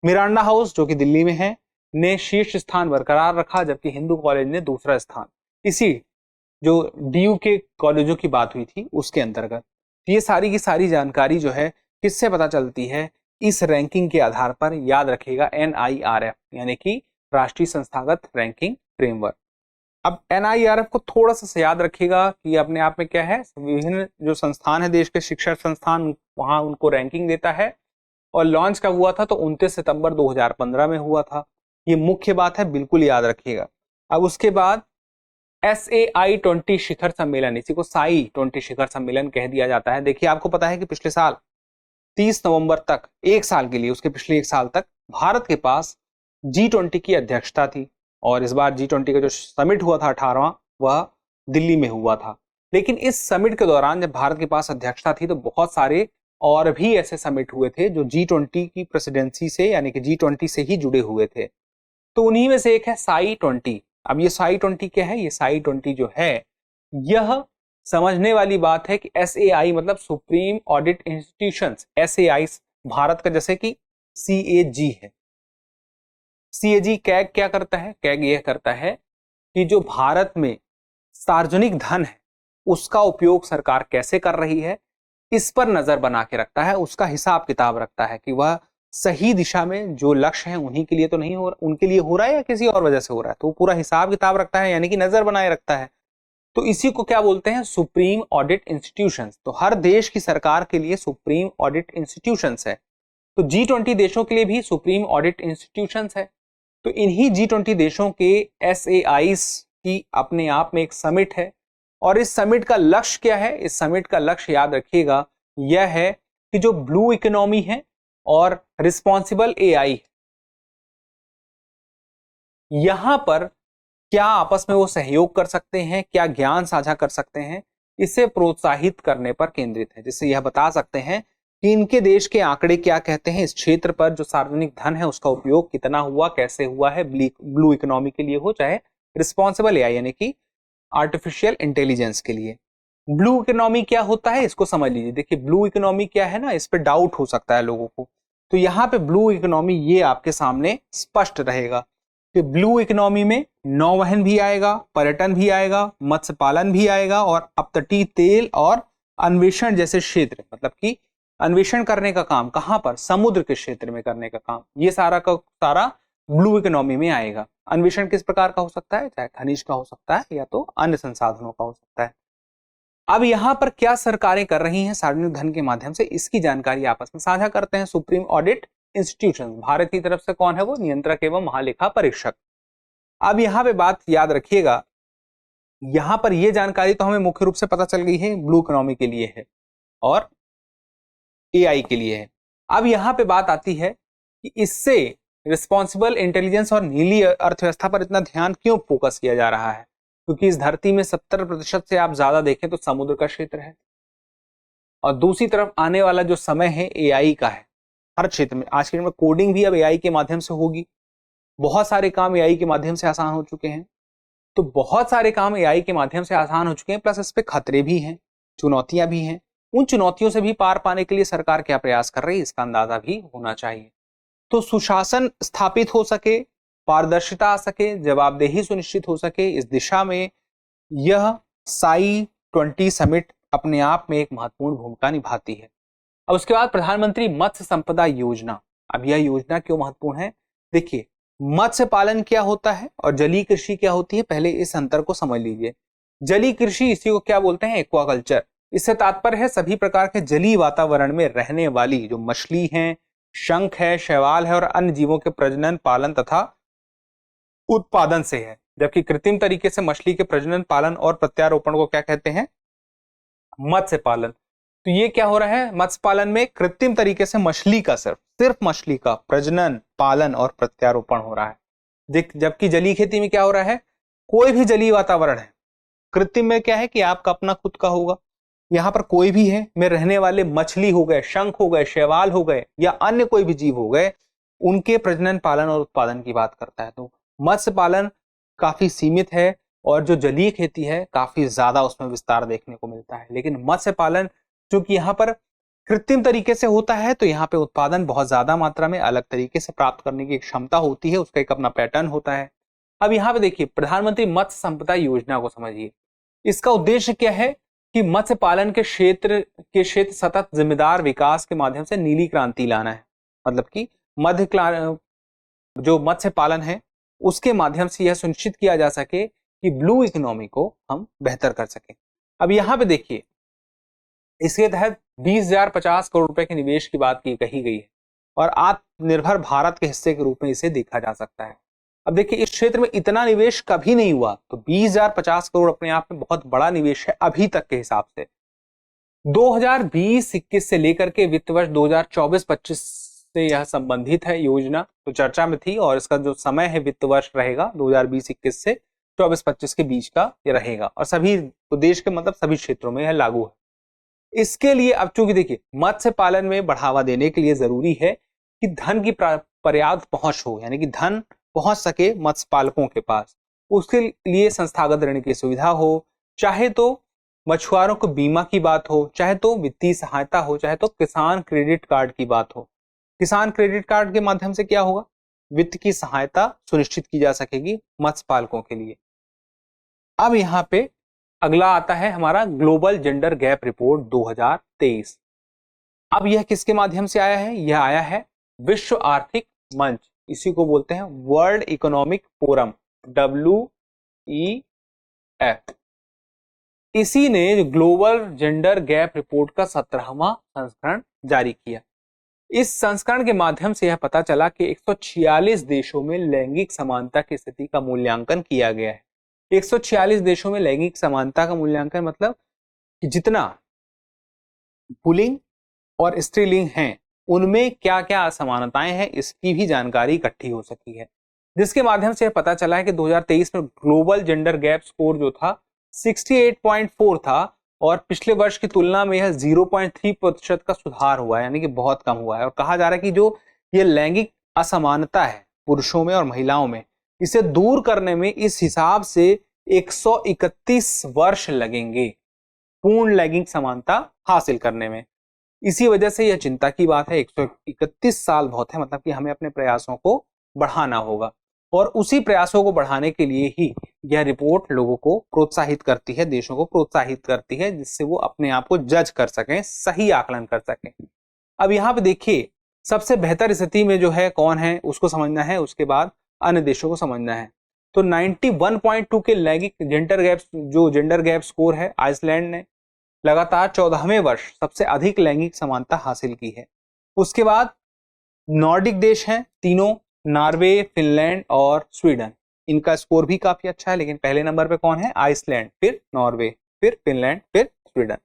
मिरांडा हाउस जो कि दिल्ली में है ने शीर्ष स्थान बरकरार रखा, जबकि हिंदू कॉलेज ने दूसरा स्थान। इसी जो DU के कॉलेजों की बात हुई थी उसके अंतर्गत। ये सारी की सारी जानकारी जो है किससे पता चलती है? इस रैंकिंग के आधार पर। याद रखिएगा NIRF यानी कि राष्ट्रीय संस्थागत रैंकिंग फ्रेमवर्क। अब NIRF को थोड़ा सा याद रखिएगा कि अपने आप में क्या है, विभिन्न जो संस्थान है देश के शिक्षा संस्थान, वहां उनको रैंकिंग देता है। और लॉन्च कब हुआ था? तो 29 सितंबर 2015 में हुआ था। ये मुख्य बात है, बिल्कुल याद रखिएगा। अब उसके बाद SAI 20 शिखर सम्मेलन, इसी को SAI 20 शिखर सम्मेलन कह दिया जाता है। देखिए आपको पता है कि पिछले साल 30 नवंबर तक, एक साल के लिए, उसके पिछले एक साल तक भारत के पास G20 की अध्यक्षता थी। और इस बार G20 का जो समिट हुआ था 18वां, वह दिल्ली में हुआ था। लेकिन इस समिट के दौरान जब भारत के पास अध्यक्षता थी तो बहुत सारे और भी ऐसे समिट हुए थे जो G20 की प्रेसिडेंसी से यानी कि G20 से ही जुड़े हुए थे। तो उन्हीं में से एक है SAI 20। अब ये SAI 20 क्या है? ये SAI 20 जो है, यह समझने वाली बात है कि SAI मतलब supreme audit institutions. SAI Bharat का जैसे कि CAG है। CAG कैग क्या करता है? कैग यह करता है कि जो भारत में सार्वजनिक धन है उसका उपयोग सरकार कैसे कर रही है, इस पर नजर बना के रखता है, उसका हिसाब किताब रखता है कि वह सही दिशा में जो लक्ष्य है उन्हीं के लिए तो नहीं हो रहा, उनके लिए हो रहा है या किसी और वजह से हो रहा है। तो वो पूरा हिसाब किताब रखता है, यानी कि नजर बनाए रखता है। तो इसी को क्या बोलते हैं? Supreme audit institutions. तो हर देश की सरकार के लिए सुप्रीम ऑडिट इंस्टीट्यूशंस है। तो G20 देशों के लिए भी सुप्रीम ऑडिट इंस्टीट्यूशंस है। तो इन्हीं G20 देशों के SAIs की अपने आप में एक समिट है। और इस समिट का लक्ष्य क्या है? इस समिट का लक्ष्य याद रखिएगा यह है कि जो ब्लू इकोनॉमी है और रिस्पॉन्सिबल AI, यहां पर क्या आपस में वो सहयोग कर सकते हैं, क्या ज्ञान साझा कर सकते हैं, इसे प्रोत्साहित करने पर केंद्रित है। जिससे यह बता सकते हैं कि इनके देश के आंकड़े क्या कहते हैं, इस क्षेत्र पर जो सार्वजनिक धन है उसका उपयोग कितना हुआ, कैसे हुआ है, ब्लू इकोनॉमी के लिए हो चाहे रिस्पॉन्सिबल एआई यानी कि आर्टिफिशियल इंटेलिजेंस के लिए। ब्लू इकोनॉमी क्या होता है इसको समझ लीजिए। देखिए ब्लू इकोनॉमी क्या है ना, इस पे डाउट हो सकता है लोगों को, तो यहाँ पे ब्लू इकोनॉमी ये आपके सामने स्पष्ट रहेगा कि ब्लू इकोनॉमी में नौवहन भी आएगा, पर्यटन भी आएगा, मत्स्य पालन भी आएगा और अपतटीय तेल और अन्वेषण जैसे क्षेत्र, मतलब कि अन्वेषण करने का काम कहां पर, समुद्र के क्षेत्र में करने का काम, ये सारा का सारा ब्लू इकोनॉमी में आएगा। अन्वेषण किस प्रकार का हो सकता है, चाहे खनिज का हो सकता है या तो अन्य संसाधनों का हो सकता है। अब यहां पर क्या सरकारें कर रही हैं सार्वजनिक धन के माध्यम से, इसकी जानकारी आपस में साझा करते हैं। सुप्रीम ऑडिट इंस्टीट्यूशन, भारत की तरफ से कौन है वो, नियंत्रक एवं महालेखा परीक्षक। अब यहां पे बात याद रखिएगा, यहां पर यह जानकारी तो हमें मुख्य रूप से पता चल गई है ब्लू इकोनॉमी के लिए है और एआई के लिए है। अब यहां पे बात आती है कि इससे रिस्पॉन्सिबल इंटेलिजेंस और नीली अर्थव्यवस्था पर इतना ध्यान क्यों फोकस किया जा रहा है, क्योंकि इस धरती में 70% से आप ज्यादा देखें तो समुद्र का क्षेत्र है और दूसरी तरफ आने वाला जो समय है एआई का है। हर क्षेत्र में आज के दिन में कोडिंग भी अब एआई के माध्यम से होगी, बहुत सारे काम एआई के माध्यम से आसान हो चुके हैं। तो बहुत सारे काम एआई के माध्यम से आसान हो चुके हैं, प्लस इस पे खतरे भी हैं, चुनौतियां भी हैं। उन चुनौतियों से भी पार पाने के लिए सरकार क्या प्रयास कर रही है इसका अंदाजा भी होना चाहिए। तो सुशासन स्थापित हो सके, पारदर्शिता आ सके, जवाबदेही सुनिश्चित हो सके, इस दिशा में यह साई 20 समिट अपने आप में एक महत्वपूर्ण भूमिका निभाती है। अब उसके बाद प्रधानमंत्री मत्स्य संपदा योजना। अब यह योजना क्यों महत्वपूर्ण है, देखिए मत्स्य पालन क्या होता है और जलीय कृषि क्या होती है, पहले इस अंतर को समझ लीजिए। जलीय कृषि, इसी को क्या बोलते हैं, एक्वाकल्चर। इससे तात्पर्य है सभी प्रकार के जलीय वातावरण में रहने वाली जो मछली हैं, शंख है, शैवाल है और अन्य जीवों के प्रजनन, पालन तथा उत्पादन से है। जबकि कृत्रिम तरीके से मछली के प्रजनन, पालन और प्रत्यारोपण को क्या कहते हैं, मत्स्य पालन। तो ये क्या हो रहा है, मत्स्य पालन में कृत्रिम तरीके से मछली का सिर्फ मछली का प्रजनन, पालन और प्रत्यारोपण हो रहा है। जबकि जलीय खेती में क्या हो रहा है, कोई भी जलीय वातावरण है, कृत्रिम में क्या है कि आपका अपना खुद का होगा, यहां पर कोई भी है में रहने वाले मछली हो गए, शंख हो गए, शैवाल हो गए या अन्य कोई भी जीव हो गए, उनके प्रजनन, पालन और उत्पादन की बात करता है। तो मत्स्य पालन काफी सीमित है और जो जलीय खेती है काफी ज्यादा उसमें विस्तार देखने को मिलता है। लेकिन मत्स्य पालन चूंकि यहाँ पर कृत्रिम तरीके से होता है तो यहाँ पे उत्पादन बहुत ज्यादा मात्रा में अलग तरीके से प्राप्त करने की क्षमता होती है, उसका एक अपना पैटर्न होता है। अब यहाँ पे देखिए प्रधानमंत्री मत्स्य संपदा योजना को समझिए। इसका उद्देश्य क्या है कि मत्स्य पालन के क्षेत्र सतत जिम्मेदार विकास के माध्यम से नीली क्रांति लाना है। मतलब कि जो मत्स्य पालन है उसके माध्यम से यह सुनिश्चित किया जा सके कि ब्लू इकोनॉमी को हम बेहतर कर सके। अब यहाँ पे देखिए इसके तहत 20,050 करोड़ रुपए के निवेश की बात कही गई है और आत्मनिर्भर भारत के हिस्से के रूप में इसे देखा जा सकता है। अब देखिए इस क्षेत्र में इतना निवेश कभी नहीं हुआ, तो 20,050 करोड़ अपने आप में बहुत बड़ा निवेश है अभी तक के हिसाब से। 2020-21 से लेकर के वित्त वर्ष 2024-25 से यह संबंधित है योजना, तो चर्चा में थी और इसका जो समय है वित्त वर्ष रहेगा 2020-21 से 24-25 के बीच का ये रहेगा और सभी तो देश के मतलब सभी क्षेत्रों में यह लागू है। इसके लिए अब चूंकि देखिए मत्स्य पालन में बढ़ावा देने के लिए जरूरी है कि धन की पर्याप्त पहुंच हो, यानी कि धन पहुंच सके मत्स्य पालकों के पास। उसके लिए संस्थागत ऋण की सुविधा हो, चाहे तो मछुआरों को बीमा की बात हो, चाहे तो वित्तीय सहायता हो, चाहे तो किसान क्रेडिट कार्ड की बात हो। किसान क्रेडिट कार्ड के माध्यम से क्या होगा, वित्त की सहायता सुनिश्चित की जा सकेगी मत्स्य पालकों के लिए। अब यहाँ पे अगला आता है हमारा ग्लोबल जेंडर गैप रिपोर्ट 2023। अब यह किसके माध्यम से आया है, यह आया है विश्व आर्थिक मंच, इसी को बोलते हैं वर्ल्ड इकोनॉमिक फोरम WEF। इसी ने ग्लोबल जेंडर गैप रिपोर्ट का 17वां संस्करण जारी किया। इस संस्करण के माध्यम से यह पता चला कि 146 देशों में लैंगिक समानता की स्थिति का मूल्यांकन किया गया है। 146 देशों में लैंगिक समानता का मूल्यांकन मतलब कि जितना पुल्लिंग और स्त्रीलिंग हैं उनमें क्या क्या असमानताएं हैं इसकी भी जानकारी इकट्ठी हो सकी है, जिसके माध्यम से पता चला है कि 2023 में ग्लोबल जेंडर गैप स्कोर जो था 68.4 था और पिछले वर्ष की तुलना में यह 0.3% का सुधार हुआ है, यानी कि बहुत कम हुआ है। और कहा जा रहा है कि जो ये लैंगिक असमानता है पुरुषों में और महिलाओं में, इसे दूर करने में इस हिसाब से 131 वर्ष लगेंगे पूर्ण लैंगिक समानता हासिल करने में। इसी वजह से यह चिंता की बात है। 131 साल बहुत है, मतलब कि हमें अपने प्रयासों को बढ़ाना होगा और उसी प्रयासों को बढ़ाने के लिए ही यह रिपोर्ट लोगों को प्रोत्साहित करती है, देशों को प्रोत्साहित करती है, जिससे वो अपने आप को जज कर सकें, सही आकलन कर सकें। अब यहाँ पे देखिए, सबसे बेहतर स्थिति में जो है कौन है उसको समझना है, उसके बाद अन्य देशों को समझना है। तो 91.2 के लैंगिक जेंडर गैप स्कोर है, आइसलैंड ने लगातार 14वें वर्ष सबसे अधिक लैंगिक समानता हासिल की है। उसके बाद नॉर्डिक देश हैं तीनों, नॉर्वे, फिनलैंड और स्वीडन, इनका स्कोर भी काफी अच्छा है। लेकिन पहले नंबर पे कौन है? आइसलैंड, फिर नॉर्वे, फिर फिनलैंड, फिर स्वीडन।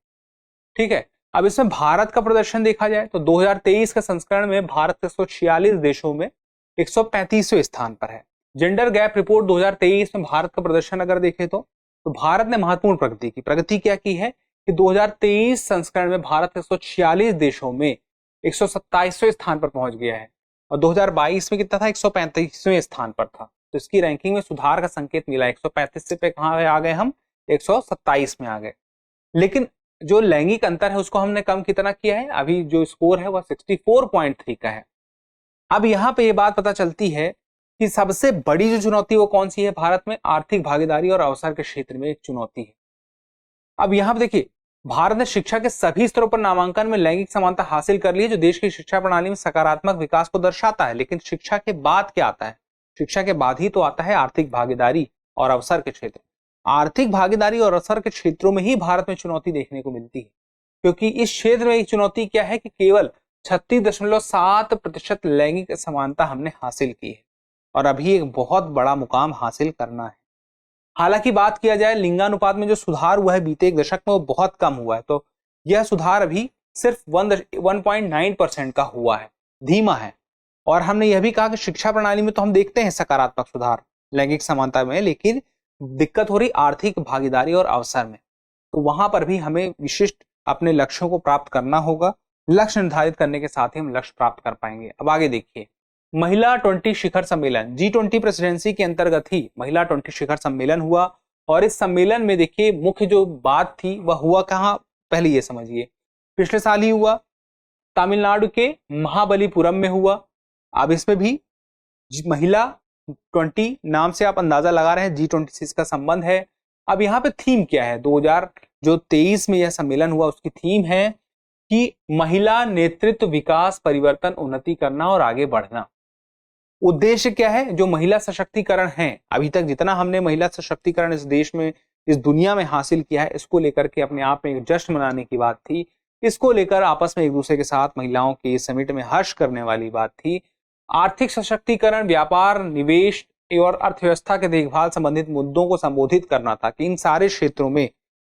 ठीक है, अब इसमें भारत का प्रदर्शन देखा जाए तो 2023 के संस्करण में भारत 146 देशों में 135वें स्थान पर है। जेंडर गैप रिपोर्ट 2023 में भारत का प्रदर्शन अगर देखें तो भारत ने महत्वपूर्ण प्रगति की। प्रगति क्या की है कि 2023 संस्करण में भारत 146 देशों में 127वें स्थान पर पहुंच गया है और 2022 में कितना था? 135वें स्थान पर था। तो इसकी रैंकिंग में सुधार का संकेत मिला। 135 से पे कहां आ गए हम? 127 में आ गए। लेकिन जो लैंगिक अंतर है उसको हमने कम कितना किया है? अभी जो स्कोर है वह 64.3 का है। अब यहां पे ये बात पता चलती है कि सबसे बड़ी जो चुनौती वो कौन सी है भारत में? आर्थिक भागीदारी और अवसर के क्षेत्र में एक चुनौती है। अब यहां पे देखिए, भारत ने शिक्षा के सभी स्तरों पर नामांकन में लैंगिक समानता हासिल कर ली है, जो देश की शिक्षा प्रणाली में सकारात्मक विकास को दर्शाता है। लेकिन शिक्षा के बाद क्या आता है? शिक्षा के बाद ही तो आता है आर्थिक भागीदारी और अवसर के क्षेत्र। आर्थिक भागीदारी और अवसर के क्षेत्रों में ही भारत में चुनौती देखने को मिलती है, क्योंकि इस क्षेत्र में एक चुनौती क्या है कि केवल 36.7% लैंगिक समानता हमने हासिल की है और अभी एक बहुत बड़ा मुकाम हासिल करना है। हालांकि बात किया जाए लिंगानुपात में जो सुधार हुआ है बीते एक दशक में, वो बहुत कम हुआ है। तो यह सुधार अभी सिर्फ 1.9% का हुआ है, धीमा है। और हमने यह भी कहा कि शिक्षा प्रणाली में तो हम देखते हैं सकारात्मक सुधार लैंगिक समानता में, लेकिन दिक्कत हो रही आर्थिक भागीदारी और अवसर में। तो वहां पर भी हमें विशिष्ट अपने लक्ष्यों को प्राप्त करना होगा। लक्ष्य निर्धारित करने के साथ ही हम लक्ष्य प्राप्त कर पाएंगे। अब आगे देखिए, महिला 20 शिखर सम्मेलन, G20 प्रेसिडेंसी के अंतर्गत ही महिला 20 शिखर सम्मेलन हुआ। और इस सम्मेलन में देखिए मुख्य जो बात थी वह हुआ कहां? पहले ये समझिए, पिछले साल ही हुआ, तमिलनाडु के महाबलीपुरम में हुआ। अब इसमें भी महिला 20 नाम से आप अंदाजा लगा रहे हैं, G20 से इसका संबंध है। अब यहाँ पे थीम क्या है? 2023 में यह सम्मेलन हुआ, उसकी थीम है कि महिला नेतृत्व, विकास, परिवर्तन, उन्नति करना और आगे बढ़ना। उद्देश्य क्या है? जो महिला सशक्तिकरण है, अभी तक जितना हमने महिला सशक्तिकरण इस देश में, इस दुनिया में हासिल किया है, इसको लेकर के अपने आप में एक जश्न मनाने की बात थी। इसको लेकर आपस में एक दूसरे के साथ महिलाओं के इस समिट में हर्ष करने वाली बात थी। आर्थिक सशक्तिकरण, व्यापार, निवेश और अर्थव्यवस्था के देखभाल संबंधित मुद्दों को संबोधित करना था कि इन सारे क्षेत्रों में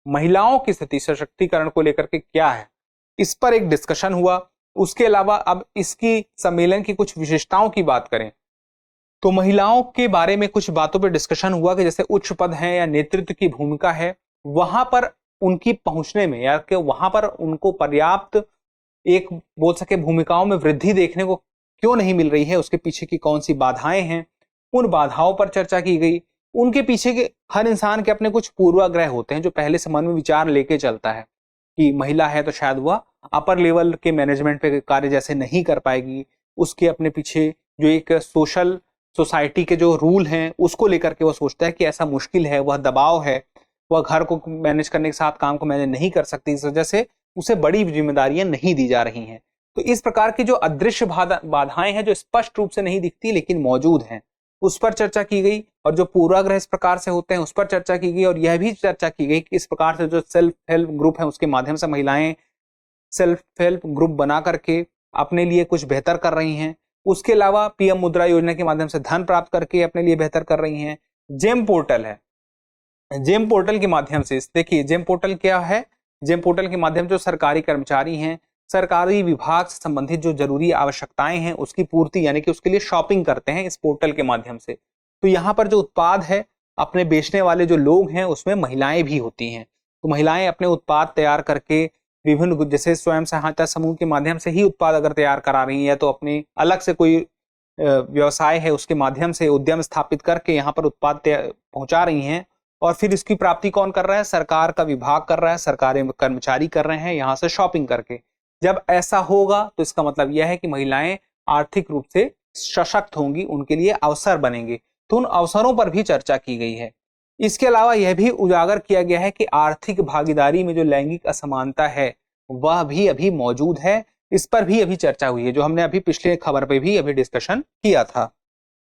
महिलाओं की स्थिति, सशक्तिकरण को लेकर के क्या है, इस पर एक डिस्कशन हुआ। उसके अलावा अब इसकी सम्मेलन की कुछ विशेषताओं की बात करें तो महिलाओं के बारे में कुछ बातों पर डिस्कशन हुआ कि जैसे उच्च पद है या नेतृत्व की भूमिका है, वहां पर उनकी पहुंचने में या कि वहां पर उनको पर्याप्त एक बोल सके भूमिकाओं में वृद्धि देखने को क्यों नहीं मिल रही है, उसके पीछे की कौन सी बाधाएं हैं, उन बाधाओं पर चर्चा की गई। उनके पीछे के हर इंसान के अपने कुछ पूर्वाग्रह होते हैं जो पहले से मन में विचार लेके चलता है कि महिला है तो शायद वह अपर लेवल के मैनेजमेंट पे कार्य जैसे नहीं कर पाएगी। उसके अपने पीछे जो एक सोसाइटी के जो रूल हैं उसको लेकर के वो सोचता है कि ऐसा मुश्किल है, वह दबाव है, वह घर को मैनेज करने के साथ काम को मैनेज नहीं कर सकती, इस वजह से उसे बड़ी जिम्मेदारियां नहीं दी जा रही हैं। तो इस प्रकार की जो अदृश्य बाधाएं हैं जो स्पष्ट रूप से नहीं दिखती लेकिन मौजूद हैं, उस पर चर्चा की गई। और जो पूर्वाग्रह इस प्रकार से होते हैं उस पर चर्चा की गई। और यह भी चर्चा की गई कि इस प्रकार से जो सेल्फ हेल्प ग्रुप है उसके माध्यम से महिलाएं सेल्फ हेल्प ग्रुप बना करके अपने लिए कुछ बेहतर कर रही हैं। उसके अलावा पीएम मुद्रा योजना के माध्यम से धन प्राप्त करके अपने लिए बेहतर कर रही हैं। जेम पोर्टल है, जेम पोर्टल के माध्यम से देखिए, जेम पोर्टल क्या है? जेम पोर्टल के माध्यम से जो सरकारी कर्मचारी हैं, सरकारी विभाग से संबंधित जो जरूरी आवश्यकताएं हैं उसकी पूर्ति यानी कि उसके लिए शॉपिंग करते हैं इस पोर्टल के माध्यम से। तो यहाँ पर जो उत्पाद है अपने बेचने वाले जो लोग हैं उसमें महिलाएं भी होती हैं। तो महिलाएं अपने उत्पाद तैयार करके विभिन्न जैसे स्वयं सहायता समूह के माध्यम से ही उत्पाद अगर तैयार करा रही है तो अपनी अलग से कोई व्यवसाय है उसके माध्यम से उद्यम स्थापित करके यहाँ पर उत्पाद पहुंचा रही हैं और फिर इसकी प्राप्ति कौन कर रहा है? सरकार का विभाग कर रहा है, सरकारी कर्मचारी कर रहे हैं यहाँ से शॉपिंग करके। जब ऐसा होगा तो इसका मतलब यह है कि महिलाएं आर्थिक रूप से सशक्त होंगी, उनके लिए अवसर बनेंगे। तो उन अवसरों पर भी चर्चा की गई है। इसके अलावा यह भी उजागर किया गया है कि आर्थिक भागीदारी में जो लैंगिक असमानता है वह भी अभी मौजूद है। इस पर भी अभी चर्चा हुई है, जो हमने अभी पिछले खबर पे भी अभी डिस्कशन किया था।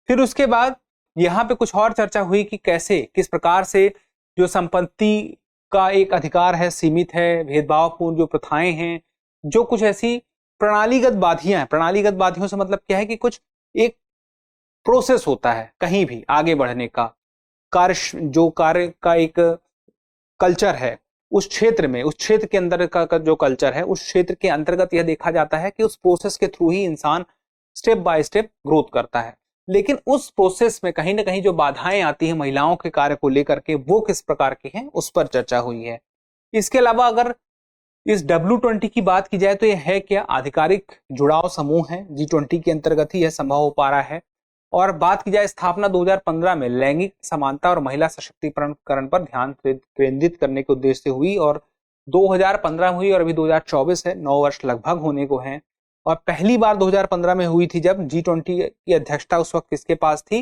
फिर उसके बाद यहाँ पे कुछ और चर्चा हुई कि कैसे किस प्रकार से जो संपत्ति का एक अधिकार है सीमित है, भेदभावपूर्ण जो प्रथाएं हैं, जो कुछ ऐसी प्रणालीगत बाधियां हैं। प्रणालीगत बाधियों से मतलब क्या है कि कुछ एक प्रोसेस होता है कहीं भी आगे बढ़ने का, कार्य का एक कल्चर है उस क्षेत्र में, उस क्षेत्र के अंदर का जो कल्चर है उस क्षेत्र के अंतर्गत यह देखा जाता है कि उस प्रोसेस के थ्रू ही इंसान स्टेप बाय स्टेप ग्रोथ करता है। लेकिन उस प्रोसेस में कहीं ना कहीं जो बाधाएं आती हैं महिलाओं के कार्य को लेकर के, वो किस प्रकार की हैं उस पर चर्चा हुई है। इसके अलावा अगर इस W20 की बात की जाए तो यह है क्या? आधिकारिक जुड़ाव समूह है, G20 के अंतर्गत ही यह संभव हो पा रहा है। और बात की जाए स्थापना 2015 में लैंगिक समानता और महिला सशक्तिकरण पर ध्यान केंद्रित करने के उद्देश्य से हुई और 2015 में हुई और अभी 2024 है, 9 वर्ष लगभग होने को हैं। और पहली बार 2015 में हुई थी जब G20 की अध्यक्षता उस वक्त किसके पास थी?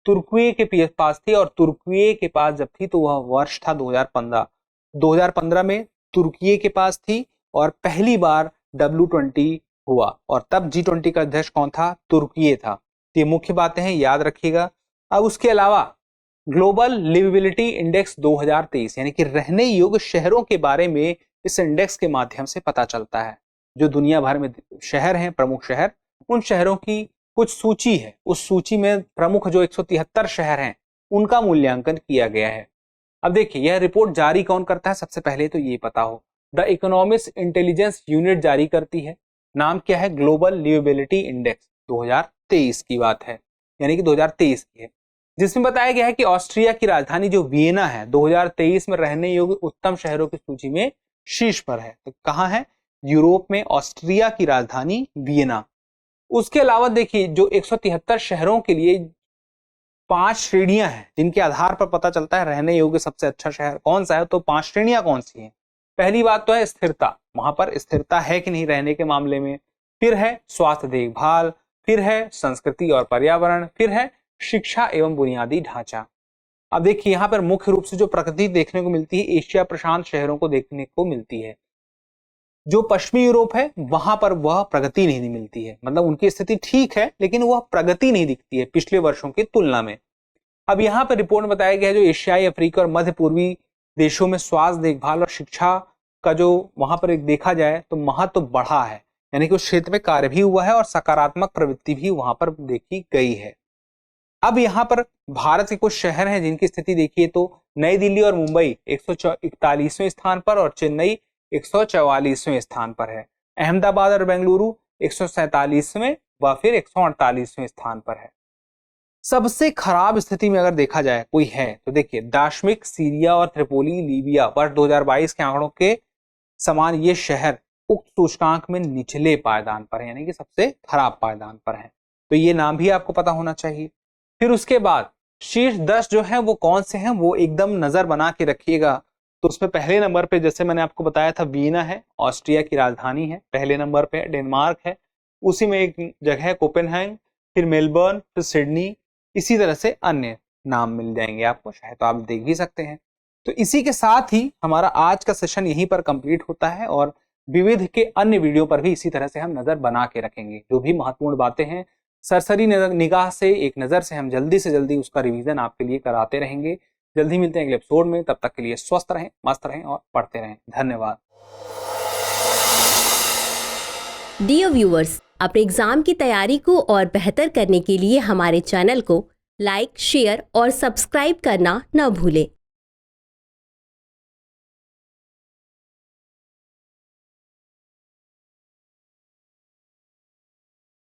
तुर्कवे के पास थी। और तुर्कवे के पास जब थी तो वह वर्ष था 2015। 2015 में तुर्की के पास थी और पहली बार W20 हुआ और तब G20 का अध्यक्ष कौन था? तुर्की था। ये मुख्य बातें हैं, याद रखिएगा। अब उसके अलावा ग्लोबल लिविबिलिटी इंडेक्स 2023 यानी कि रहने योग्य शहरों के बारे में इस इंडेक्स के माध्यम से पता चलता है। जो दुनिया भर में शहर हैं, प्रमुख शहर, उन शहरों की कुछ सूची है। उस सूची में प्रमुख जो 173 शहर हैं उनका मूल्यांकन किया गया है। अब देखिए यह रिपोर्ट जारी कौन करता है? सबसे पहले तो ये पता हो, द इकोनॉमिक्स इंटेलिजेंस यूनिट जारी करती है। नाम क्या है? ग्लोबल लिविबिलिटी इंडेक्स 2023 की बात है, यानी कि 2023 की है, जिसमें बताया गया है कि ऑस्ट्रिया की राजधानी जो वियना है 2023 में रहने योग्य उत्तम शहरों की सूची में शीर्ष पर है। तो कहां है? यूरोप में ऑस्ट्रिया की राजधानी वियना। उसके अलावा देखिए जो 173 शहरों के लिए 5 श्रेणियां हैं जिनके आधार पर पता चलता है रहने योग्य सबसे अच्छा शहर कौन सा है। तो 5 श्रेणियां कौन सी हैं? पहली बात तो है स्थिरता, वहां पर स्थिरता है कि नहीं रहने के मामले में। फिर है स्वास्थ्य देखभाल, फिर है संस्कृति और पर्यावरण, फिर है शिक्षा एवं बुनियादी ढांचा। अब देखिए यहाँ पर मुख्य रूप से जो प्रगति देखने को मिलती है एशिया प्रशांत शहरों को देखने को मिलती है। जो पश्चिमी यूरोप है वहां पर वह प्रगति नहीं मिलती है, मतलब उनकी स्थिति ठीक है लेकिन वह प्रगति नहीं दिखती है पिछले वर्षों की तुलना में। अब यहाँ पर रिपोर्ट में बताया गया है जो एशियाई, अफ्रीका और मध्य पूर्वी देशों में स्वास्थ्य देखभाल और शिक्षा का जो वहां पर एक देखा जाए तो महत्व बढ़ा है, यानी कि उस क्षेत्र में कार्य भी हुआ है और सकारात्मक प्रवृत्ति भी वहां पर देखी गई है। अब यहाँ पर भारत के कुछ शहर हैं जिनकी स्थिति देखिए तो नई दिल्ली और मुंबई 141वें स्थान पर और चेन्नई 144वें स्थान पर है। अहमदाबाद और बेंगलुरु 147वें व फिर 148वें स्थान पर है। सबसे खराब स्थिति में अगर देखा जाए कोई है तो देखिए दाशमिक, सीरिया और त्रिपोली, लीबिया वर्ष 2022 के आंकड़ों के समान ये शहर उक्त सूचकांक में निचले पायदान पर है, यानी कि सबसे खराब पायदान पर है। तो ये नाम भी आपको पता होना चाहिए। फिर उसके बाद शीर्ष 10 जो है वो कौन से हैं वो एकदम नजर बना के रखिएगा। तो उसमें पहले नंबर पे जैसे मैंने आपको बताया था वियना है, ऑस्ट्रिया की राजधानी है। पहले नंबर पे डेनमार्क है, उसी में एक जगह है कोपेनहेगन, फिर मेलबर्न, फिर सिडनी, इसी तरह से अन्य नाम मिल जाएंगे आपको, शायद तो आप देख भी सकते हैं। तो इसी के साथ ही हमारा आज का सेशन यहीं पर कंप्लीट होता है और विविध के अन्य वीडियो पर भी इसी तरह से हम नजर बना के रखेंगे। जो भी महत्वपूर्ण बातें हैं सरसरी निगाह से एक नजर से हम जल्दी से जल्दी उसका रिवीजन आपके लिए कराते रहेंगे। जल्दी मिलते हैं अगले एपिसोड में, तब तक के लिए स्वस्थ रहें, मस्त रहें और पढ़ते रहें। धन्यवाद। डियर व्यूअर्स, अपने एग्जाम की तैयारी को और बेहतर करने के लिए हमारे चैनल को लाइक, शेयर और सब्सक्राइब करना न भूलें।